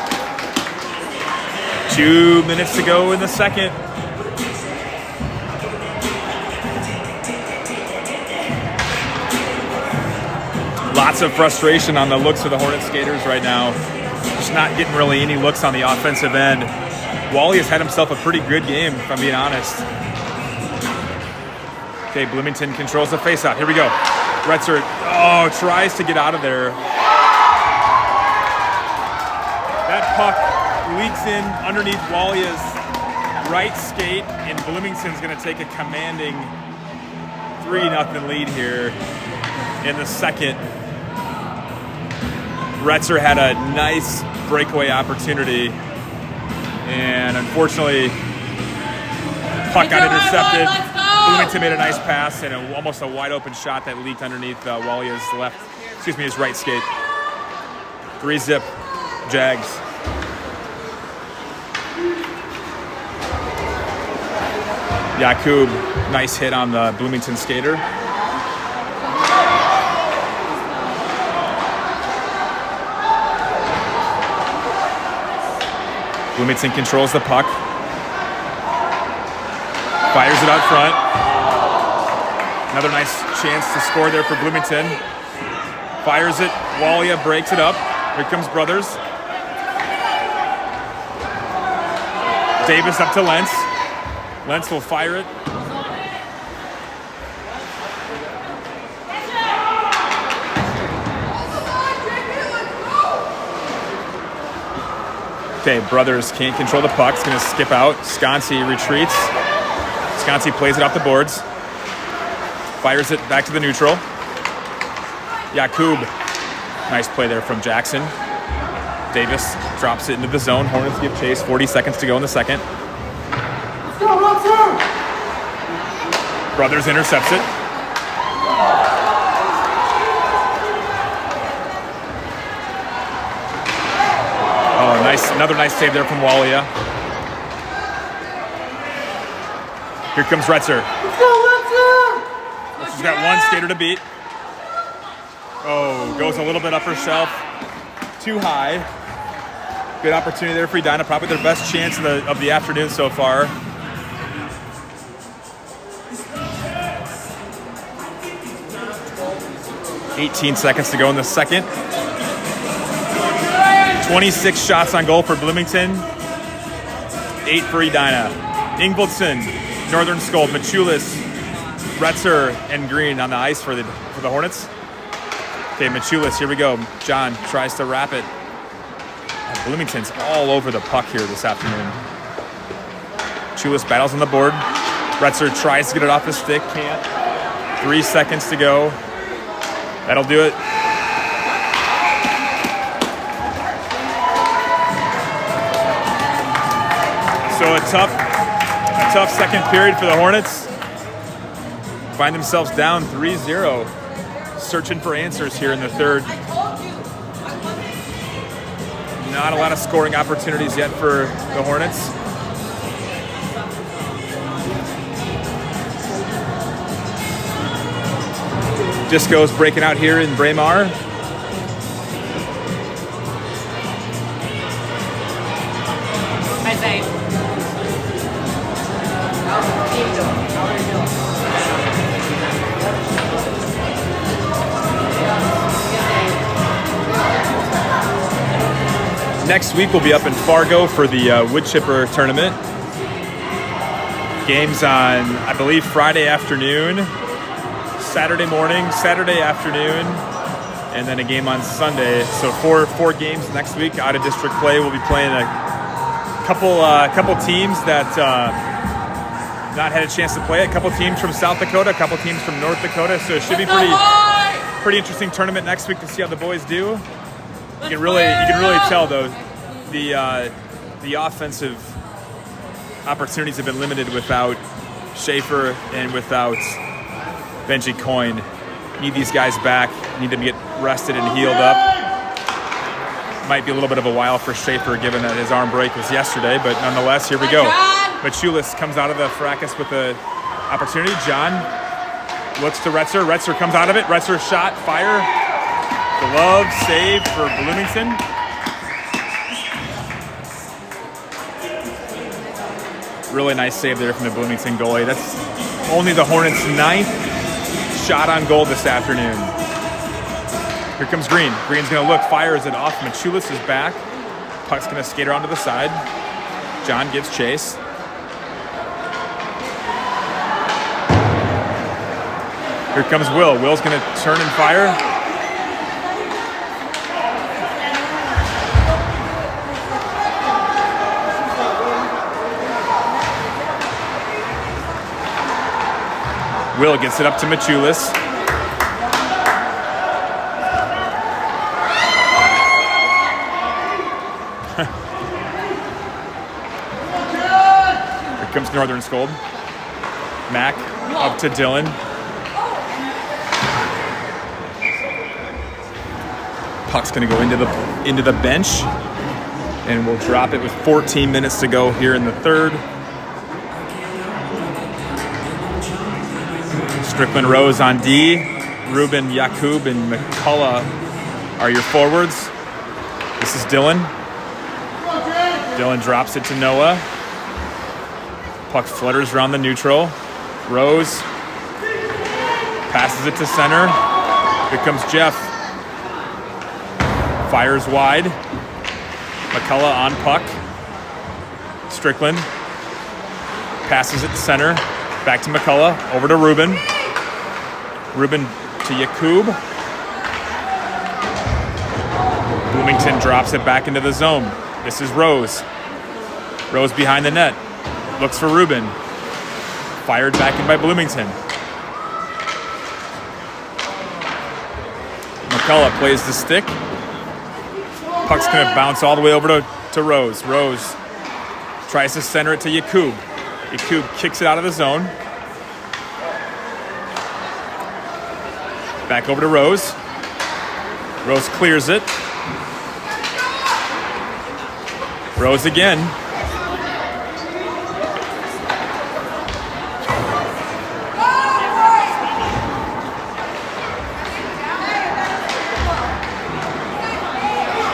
2 minutes to go in the second. Lots of frustration on the looks of the Hornet skaters right now. Just not getting really any looks on the offensive end. Wally has had himself a pretty good game, if I'm being honest. Okay, Bloomington controls the faceoff. Here we go. Retzer, tries to get out of there. That puck leaks in underneath Wallia's right skate, and Bloomington's going to take a commanding 3-0 lead here in the second. Retzer had a nice breakaway opportunity, and unfortunately, puck got intercepted. Bloomington made a nice pass and almost a wide open shot that leaked underneath his right skate. 3-0 Jags. Yakub, nice hit on the Bloomington skater. Bloomington controls the puck. Fires it out front. Another nice chance to score there for Bloomington. Fires it. Wallia breaks it up. Here comes Brothers. Davis up to Lentz. Lentz will fire it. Okay, Brothers can't control the puck. It's going to skip out. Sconsi retreats. Sconsi plays it off the boards. Fires it back to the neutral. Yakub. Nice play there from Jackson. Davis drops it into the zone. Hornets give chase. 40 seconds to go in the second. Let's go, Robson! Brothers intercepts it. Oh, nice. Another nice save there from Wallia. Here comes Retzer. Let's go, Robson! She's got one skater to beat. Oh, goes a little bit up her shelf. Too high. Good opportunity there for Edina. Probably their best chance of the afternoon so far. $18 seconds to go in the second. 26 shots on goal for Bloomington. 8 for Edina. Ingvaldson, Northern Skull, Machulis, Retzer, and Green on the ice for the Hornets. Okay, Machulis, here we go. John tries to wrap it. Bloomington's all over the puck here this afternoon. Machulis battles on the board. Retzer tries to get it off his stick, can't. 3 seconds to go. That'll do it. So a tough second period for the Hornets. Find themselves down 3-0. Searching for answers here in the third. Not a lot of scoring opportunities yet for the Hornets. Disco's breaking out here in Braemar. Hi, Zane. Next week we'll be up in Fargo for the wood chipper tournament. Games on, I believe, Friday afternoon, Saturday morning, Saturday afternoon, and then a game on Sunday. So four games next week out of district play. We'll be playing a couple teams that not had a chance to play. A couple teams from South Dakota, a couple teams from North Dakota. So it should be pretty interesting tournament next week to see how the boys do. You can really tell though the offensive opportunities have been limited without Schaefer and without Benji Coyne. Need these guys back. Need them to get rested and healed up. Might be a little bit of a while for Schaefer given that his arm break was yesterday, but nonetheless, here we go. Machulis comes out of the fracas with the opportunity. John looks to Retzer. Retzer comes out of it. Retzer shot, fire. Glove save for Bloomington. Really nice save there from the Bloomington goalie. That's only the Hornets' 9th shot on goal this afternoon. Here comes Green. Green's going to look, fires it off. Machulis is back. Puck's going to skate around to the side. John gives chase. Here comes Will. Will's going to turn and fire. Will gets it up to Machulis. Here comes Northern Scold. Mac up to Dylan. Puck's going to go into the bench, and we'll drop it with 14 minutes to go here in the third. Strickland Rose on D. Ruben, Yakub, and McCullough are your forwards. This is Dylan. Dylan drops it to Noah. Puck flutters around the neutral. Rose passes it to center. Here comes Jeff. Fires wide. McCullough on puck. Strickland passes it to center. Back to McCullough. Over to Ruben. Ruben to Yakub. Bloomington drops it back into the zone. This is Rose. Rose behind the net. Looks for Ruben. Fired back in by Bloomington. McCullough plays the stick. Puck's going to bounce all the way over to Rose. Rose tries to center it to Yakub. Yakub kicks it out of the zone. Back over to Rose. Rose clears it. Rose again.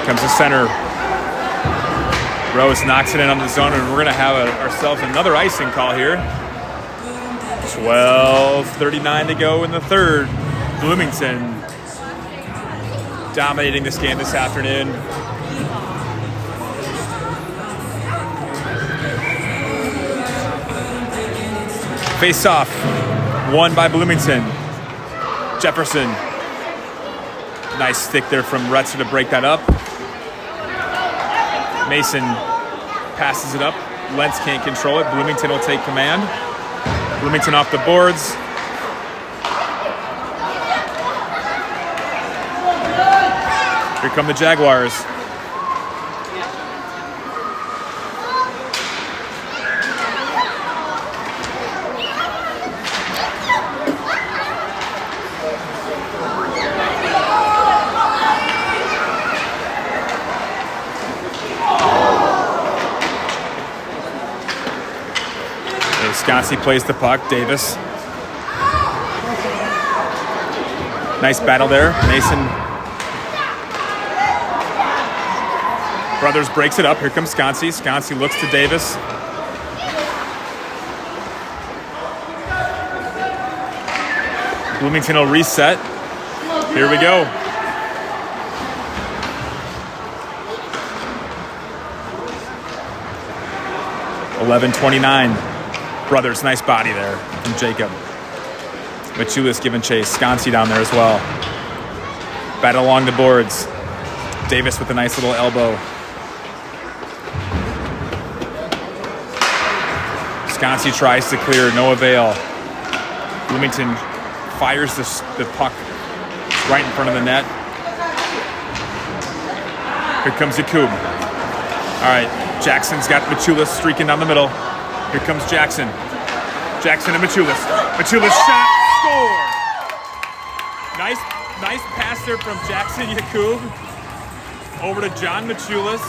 Comes to center. Rose knocks it in on the zone, and we're going to have ourselves another icing call here. 12:39 to go in the third. Bloomington dominating this game this afternoon. Face off, won by Bloomington. Jefferson. Nice stick there from Retzer to break that up. Mason passes it up. Lentz can't control it. Bloomington will take command. Bloomington off the boards. Here come the Jaguars. Sconsi plays the puck. Davis. Nice battle there. Mason. Brothers breaks it up. Here comes Sconsi. Sconsi looks to Davis. Bloomington will reset. Here we go. $11:29. Brothers, nice body there from Jacob. Machulis giving chase. Sconsi down there as well. Battle along the boards. Davis with a nice little elbow. Sconsi tries to clear, no avail. Bloomington fires the puck right in front of the net. Here comes Yakub. All right, Jackson's got Machulis streaking down the middle. Here comes Jackson. Jackson and Machulis. Machulis shot, score! Nice pass there from Jackson Yakub over to John Machulis.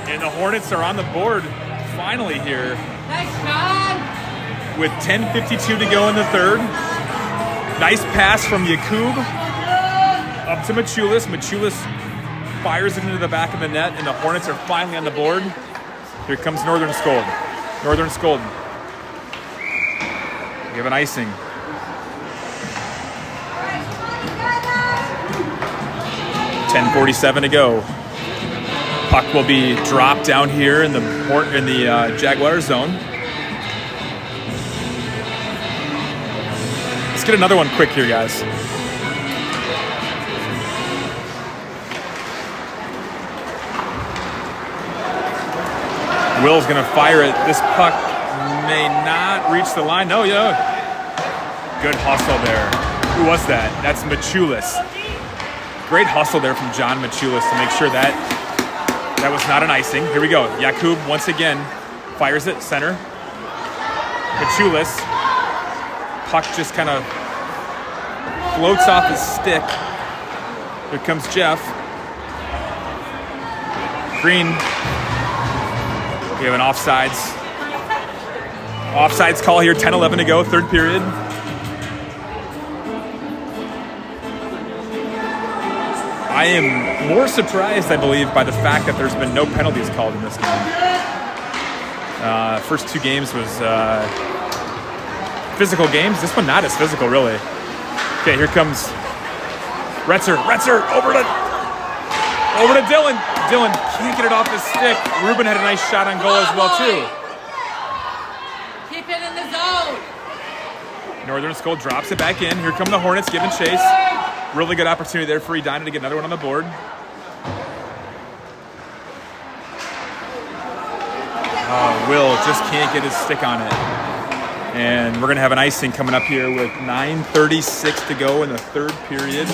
And the Hornets are on the board finally here. Nice shot! With 10:52 to go in the third. Nice pass from Yakub up to Machulis. Machulis fires it into the back of the net, and the Hornets are finally on the board. Here comes Northern Scold. Northern Scold. We have an icing. $10:47 to go. Puck will be dropped down here in the Jaguar zone. Let's get another one quick here, guys. Will's gonna fire it. This puck may not reach the line. No, yeah. Good hustle there. Who was that? That's Machulis. Great hustle there from John Machulis to make sure that was not an icing. Here we go. Yakub once again fires it center. Machulis. Puck just kind of floats off his stick. Here comes Jeff. Green. We have an offsides call here, 10-11 to go, third period. I am more surprised, I believe, by the fact that there's been no penalties called in this game. First two games was physical games. This one not as physical, really. Okay, here comes Retzer over to Dylan. Dylan can't get it off his stick. Ruben had a nice shot on goal as well, too. Keep it in the zone. Northern Skull drops it back in. Here come the Hornets giving chase. Really good opportunity there for Edina to get another one on the board. Will just can't get his stick on it. And we're going to have an icing coming up here with 9:36 to go in the third period.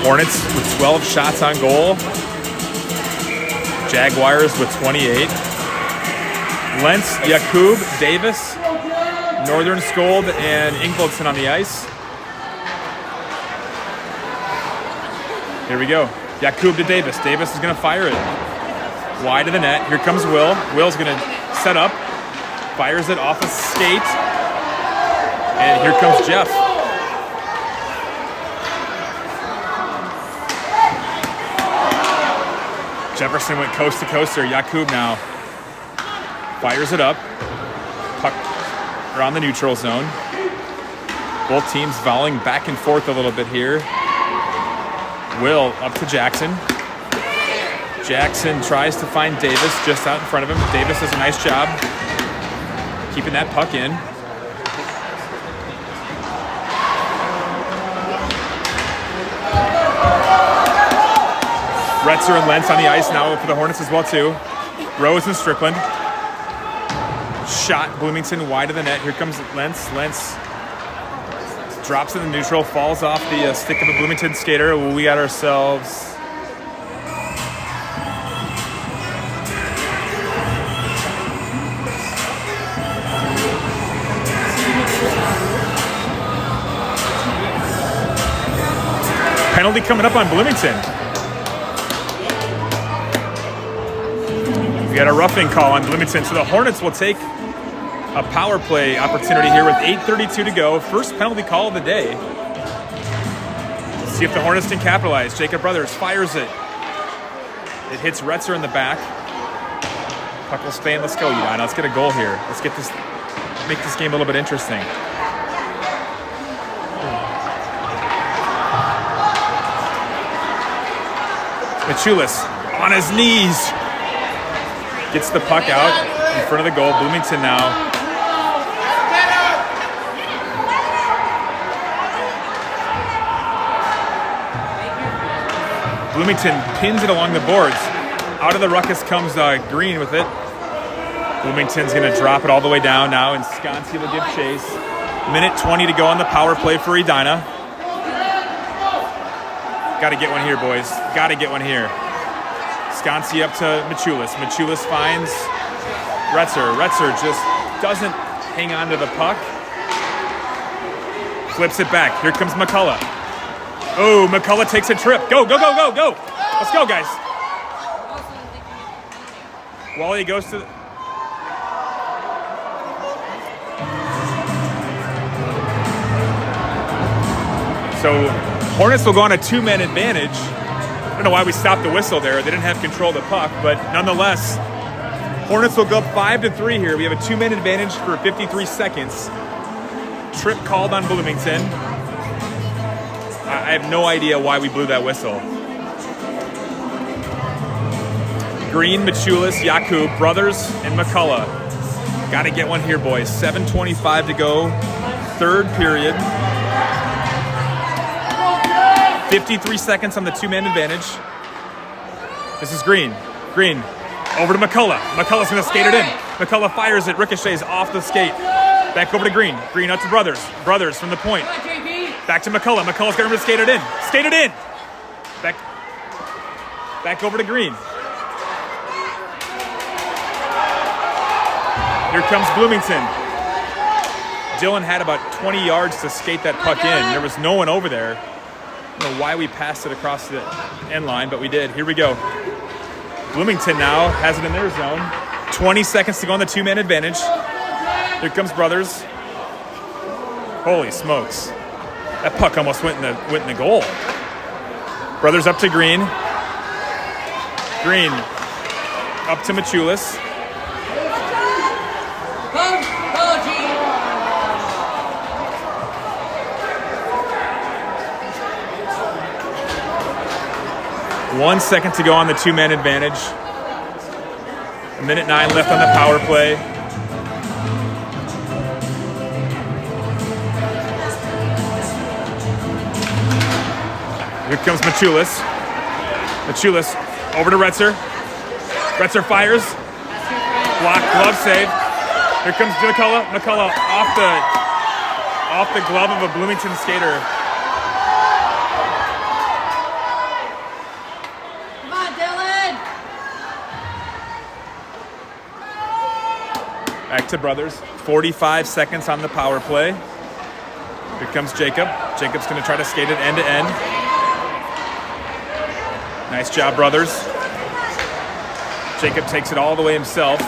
Hornets with 12 shots on goal. Jaguars with 28. Lentz, Yakub, Davis, Northern Skold, and Ingvoldson on the ice. Here we go. Yakub to Davis. Davis is going to fire it wide of the net. Here comes Will. Will's going to set up. Fires it off a skate. And here comes Jeff. Jefferson went coast to coast there. Yakub now fires it up. Puck around the neutral zone. Both teams volleying back and forth a little bit here. Will up to Jackson. Jackson tries to find Davis just out in front of him. Davis does a nice job keeping that puck in. Retzer and Lentz on the ice now for the Hornets as well, too. Rose and Strickland. Shot Bloomington wide of the net. Here comes Lentz. Lentz drops in the neutral, falls off the stick of a Bloomington skater. We got ourselves... penalty coming up on Bloomington. We got a roughing call on Bloomington, so the Hornets will take a power play opportunity here with 8:32 to go. First penalty call of the day. Let's see if the Hornets can capitalize. Jacob Brothers fires it. It hits Retzer in the back. Puck will stay in. Let's go, Edina. Let's get a goal here. Let's get this, make this game a little bit interesting. Machulis on his knees. Gets the puck out in front of the goal. Bloomington now. Bloomington pins it along the boards. Out of the ruckus comes Green with it. Bloomington's going to drop it all the way down now, and Sconsi will give chase. Minute 20 to go on the power play for Edina. Got to get one here, boys. Got to get one here. Sconsi up to Machulis. Machulis finds Retzer. Retzer just doesn't hang on to the puck. Flips it back. Here comes McCullough. Oh, McCullough takes a trip. Go, go, go, go, go. Let's go, guys. Wally goes to... So Hornets will go on a two-man advantage. I don't know why we stopped the whistle there. They didn't have control of the puck, but nonetheless, Hornets will go up 5-3 here. We have a two-man advantage for 53 seconds. Trip called on Bloomington. I have no idea why we blew that whistle. Green, Machulis, Yakub, Brothers, and McCullough. Got to get one here, boys. 7:25 to go. Third period. 53 seconds on the two-man advantage. This is Green. Green over to McCullough. McCullough's going to skate it in. McCullough fires it. Ricochets off the skate. Back over to Green. Green out to Brothers. Brothers from the point. Back to McCullough. McCullough's got room to skate it in. Skate it in. Back over to Green. Here comes Bloomington. Dylan had about 20 yards to skate that puck in. There was no one over there. I don't know why we passed it across the end line, but we did. Here we go. Bloomington now has it in their zone. 20 seconds to go on the two-man advantage. Here comes Brothers. Holy smokes. That puck almost went in the goal. Brothers up to Green. Green up to Machulis. One second to go on the two-man advantage. A minute 9 left on the power play. Here comes Machulis. Machulis over to Retzer. Retzer fires. Block, glove save. Here comes McCullough. McCullough off the glove of a Bloomington skater. Come on, Dylan! Back to Brothers. 45 seconds on the power play. Here comes Jacob. Jacob's going to try to skate it end to end. Nice job, Brothers. Jacob takes it all the way himself.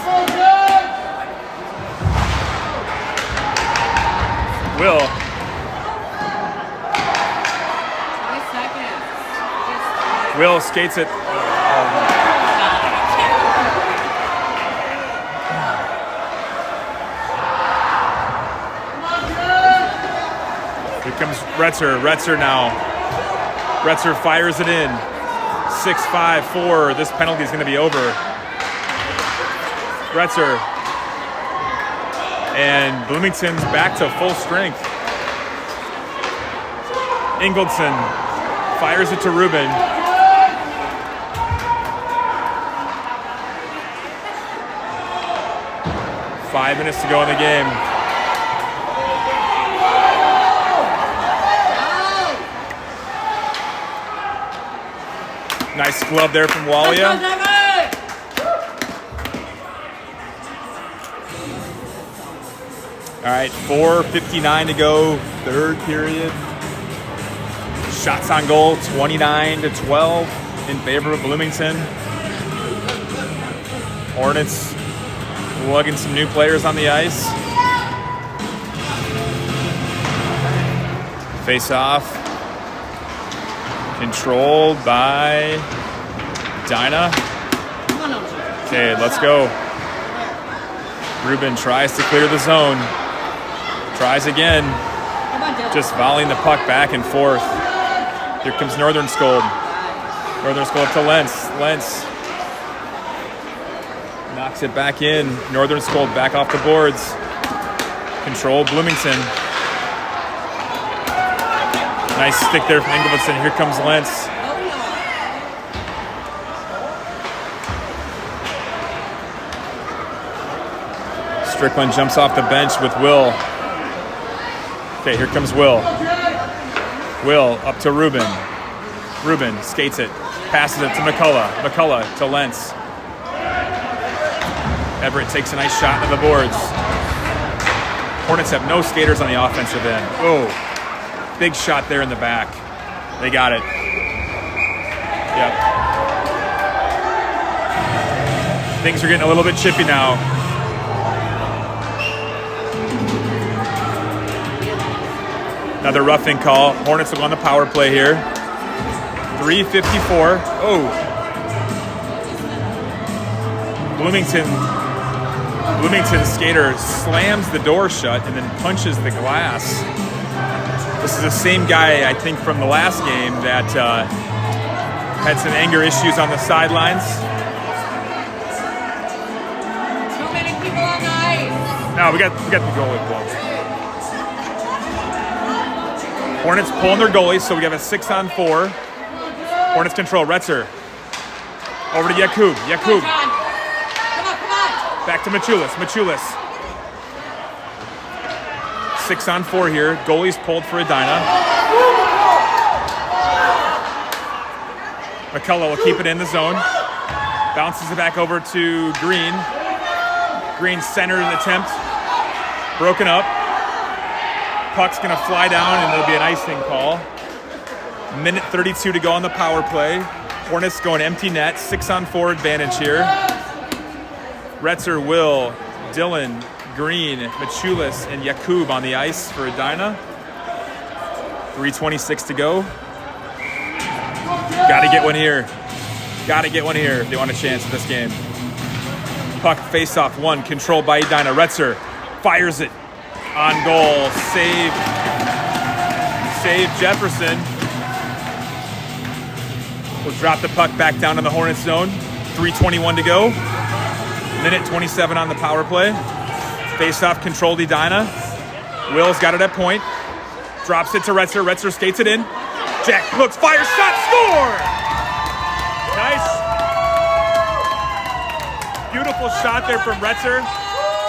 Will. 20 seconds. Will skates it. Here comes Retzer. Retzer now. Retzer fires it in. 6-5-4. This penalty is going to be over. Retzer. And Bloomington's back to full strength. Ingaldson fires it to Rubin. Five minutes to go in the game. Nice glove there from Walia. All right, 4:59 to go, third period. Shots on goal, 29-12 in favor of Bloomington. Hornets lugging some new players on the ice. Face off. Controlled by Edina. Okay, let's go. Ruben tries to clear the zone. Tries again. Just volleying the puck back and forth. Here comes Northern Skold. Northern Skold to Lentz. Lentz knocks it back in. Northern Skold back off the boards. Control Bloomington. Nice stick there from Ingleson. Here comes Lentz. Strickland jumps off the bench with Will. Okay, here comes Will. Will up to Ruben. Ruben skates it. Passes it to McCullough. McCullough to Lentz. Everett takes a nice shot into the boards. Hornets have no skaters on the offensive end. Oh, big shot there in the back. They got it. Yep. Things are getting a little bit chippy now. Another roughing call. Hornets will go on the power play here. 3:54. Oh. Bloomington skater slams the door shut and then punches the glass. This is the same guy, I think, from the last game that had some anger issues on the sidelines. Too many people on the ice. No, we got the goalie blown. Hornets pulling their goalies, so we have a 6-on-4. Hornets control. Retzer. Over to Yakub. Yakub. Come on. Back to Machulis. Machulis. 6-on-4 here. Goalies pulled for Edina. McCullough will keep it in the zone. Bounces it back over to Green. Green centered an attempt. Broken up. Puck's going to fly down, and there'll be an icing call. Minute 32 to go on the power play. Hornets going empty net. 6-on-4 advantage here. Retzer, Will, Dylan, Green, Machulis, and Yakub on the ice for Edina. 3:26 to go. Got to get one here. Got to get one here if they want a chance at this game. Puck face-off one, controlled by Edina. Retzer fires it. On goal, save Jefferson. We'll drop the puck back down in the Hornets zone. 3:21 to go. Minute 27 on the power play. Face-off controlled Edina. Will's got it at point. Drops it to Retzer. Retzer skates it in. Jack looks, fires, shot, score! Nice. Beautiful shot there from Retzer.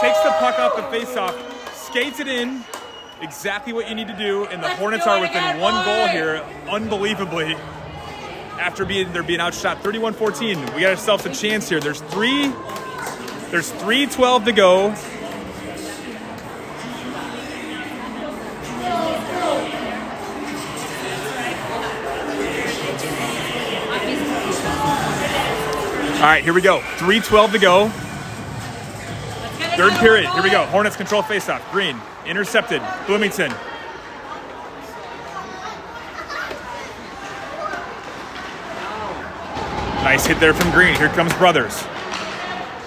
Takes the puck off the face-off. Skates it in, exactly what you need to do, and the Hornets are within one goal here, unbelievably. After they're being outshot 31-14, we got ourselves a chance here. There's 3:12 to go. All right, here we go. 3:12 to go. Third period, here we go. Hornets control faceoff. Green, intercepted. Bloomington. Nice hit there from Green. Here comes Brothers.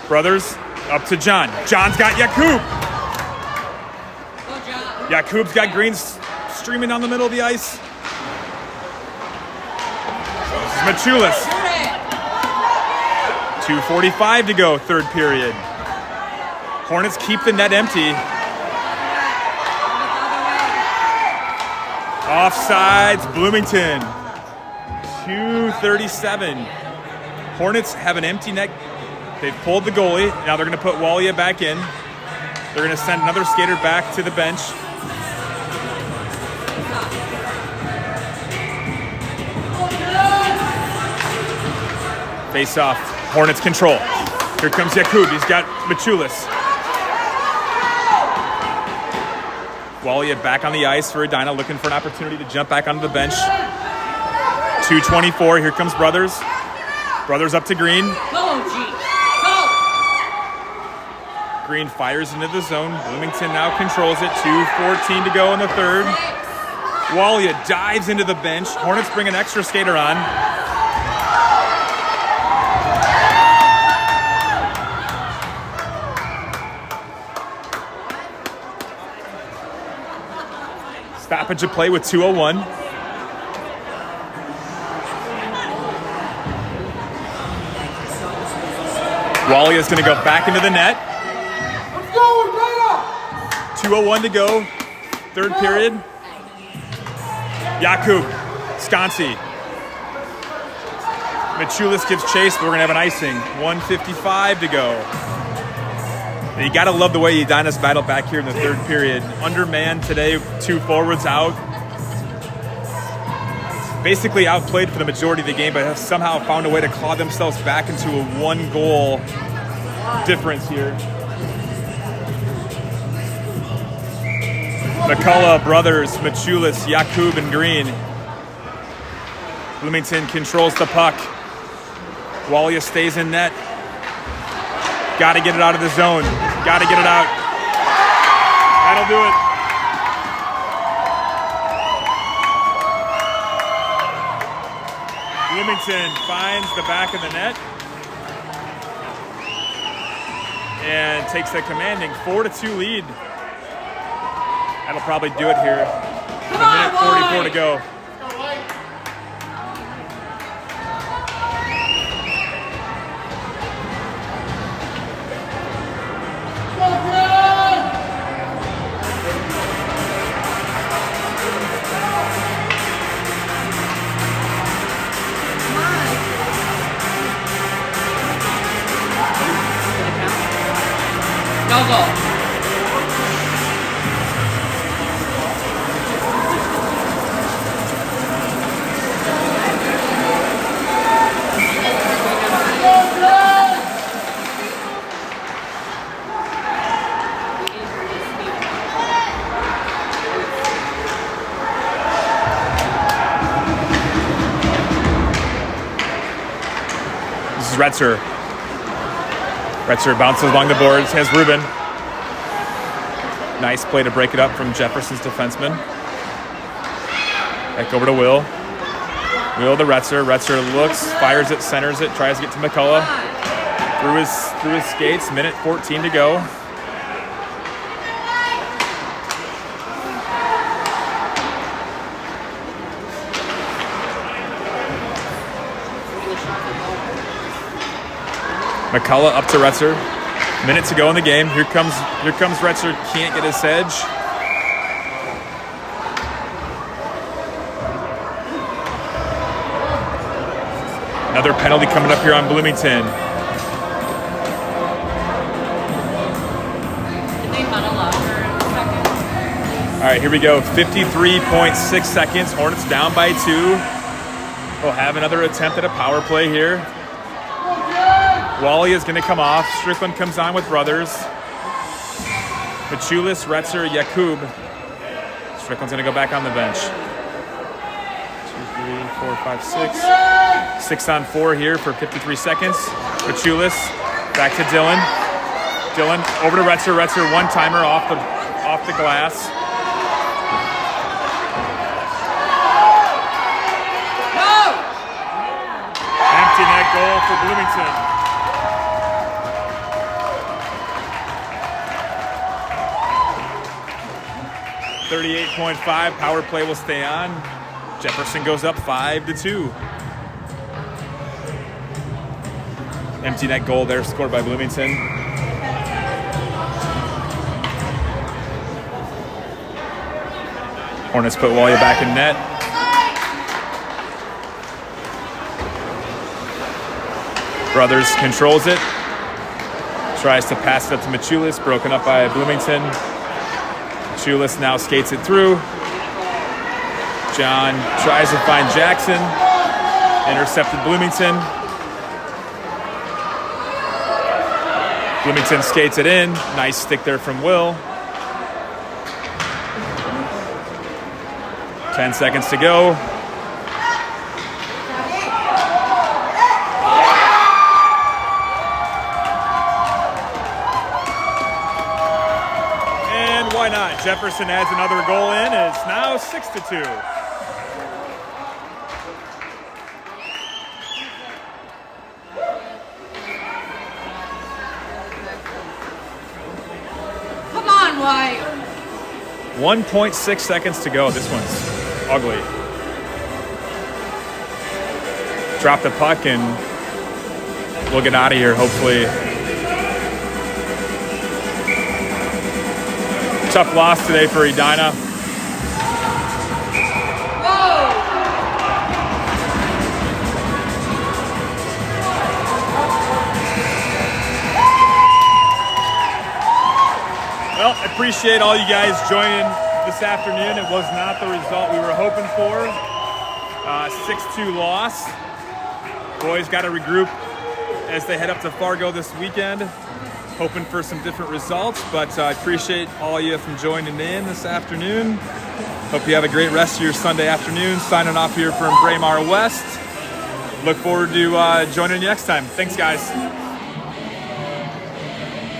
Brothers up to John. John's got Yakub. Yakub's got Green streaming down the middle of the ice. This is Machulis. 2:45 to go, third period. Hornets keep the net empty. Offsides, Bloomington. 2:37. Hornets have an empty net. They've pulled the goalie. Now they're going to put Walia back in. They're going to send another skater back to the bench. Face off. Hornets control. Here comes Yakub. He's got Machulis. Walia back on the ice for Edina, looking for an opportunity to jump back onto the bench. 2:24. Here comes Brothers. Brothers up to Green. Green fires into the zone. Bloomington now controls it. 2:14 to go in the third. Walia dives into the bench. Hornets bring an extra skater on. Stoppage of play with 2:01. Walia is going to go back into the net. 2:01 to go. Third period. Jakub, Skansi. Michulis gives chase, but we're going to have an icing. 1:55 to go. You got to love the way Edina's battled back here in the third period. Undermanned today, 2 forwards out. Basically outplayed for the majority of the game, but have somehow found a way to claw themselves back into a 1-goal difference here. McCullough, brothers, Michulis, Jakub, and Green. Bloomington controls the puck. Walia stays in net. Got to get it out of the zone. Got to get it out. That'll do it. Bloomington finds the back of the net and takes a commanding 4-2 lead. That'll probably do it here. A minute 44 to go. No goal. This is Retzer. Retzer bounces along the boards, has Ruben. Nice play to break it up from Jefferson's defenseman. Back over to Will. Will to Retzer. Retzer looks, fires it, centers it, tries to get to McCullough. Through his skates, minute 14 to go. McCullough up to Retzer. Minute to go in the game. Here comes Retzer. Can't get his edge. Another penalty coming up here on Bloomington. Did they huddle up for a second? All right, here we go. 53.6 seconds. Hornets down by 2. We'll have another attempt at a power play here. Wally is going to come off. Strickland comes on with brothers. Michulis, Retzer, Jakub. Strickland's going to go back on the bench. 2, 3, 4, 5, 6. 6 on 4 here for 53 seconds. Michulis back to Dylan. Dylan over to Retzer. Retzer one-timer off the glass. No! Empty net goal for Bloomington. 38.5, power play will stay on. Jefferson goes up 5-2. Empty net goal there, scored by Bloomington. Hornets put Walia back in net. Brothers controls it. Tries to pass it up to Michulis, broken up by Bloomington. Michulis now skates it through. John tries to find Jackson. Intercepted Bloomington. Bloomington skates it in. Nice stick there from Will. 10 seconds to go. Jefferson adds another goal in. It's now 6-2. Come on, White. 1.6 seconds to go. This one's ugly. Drop the puck and we'll get out of here, hopefully. Tough loss today for Edina. Whoa. Well, I appreciate all you guys joining this afternoon. It was not the result we were hoping for. 6-2 loss. Boys got to regroup as they head up to Fargo this weekend. Hoping for some different results, but I appreciate all you from joining in this afternoon. Hope you have a great rest of your Sunday afternoon. Signing off here from Braemar West. Look forward to joining you next time. Thanks, guys.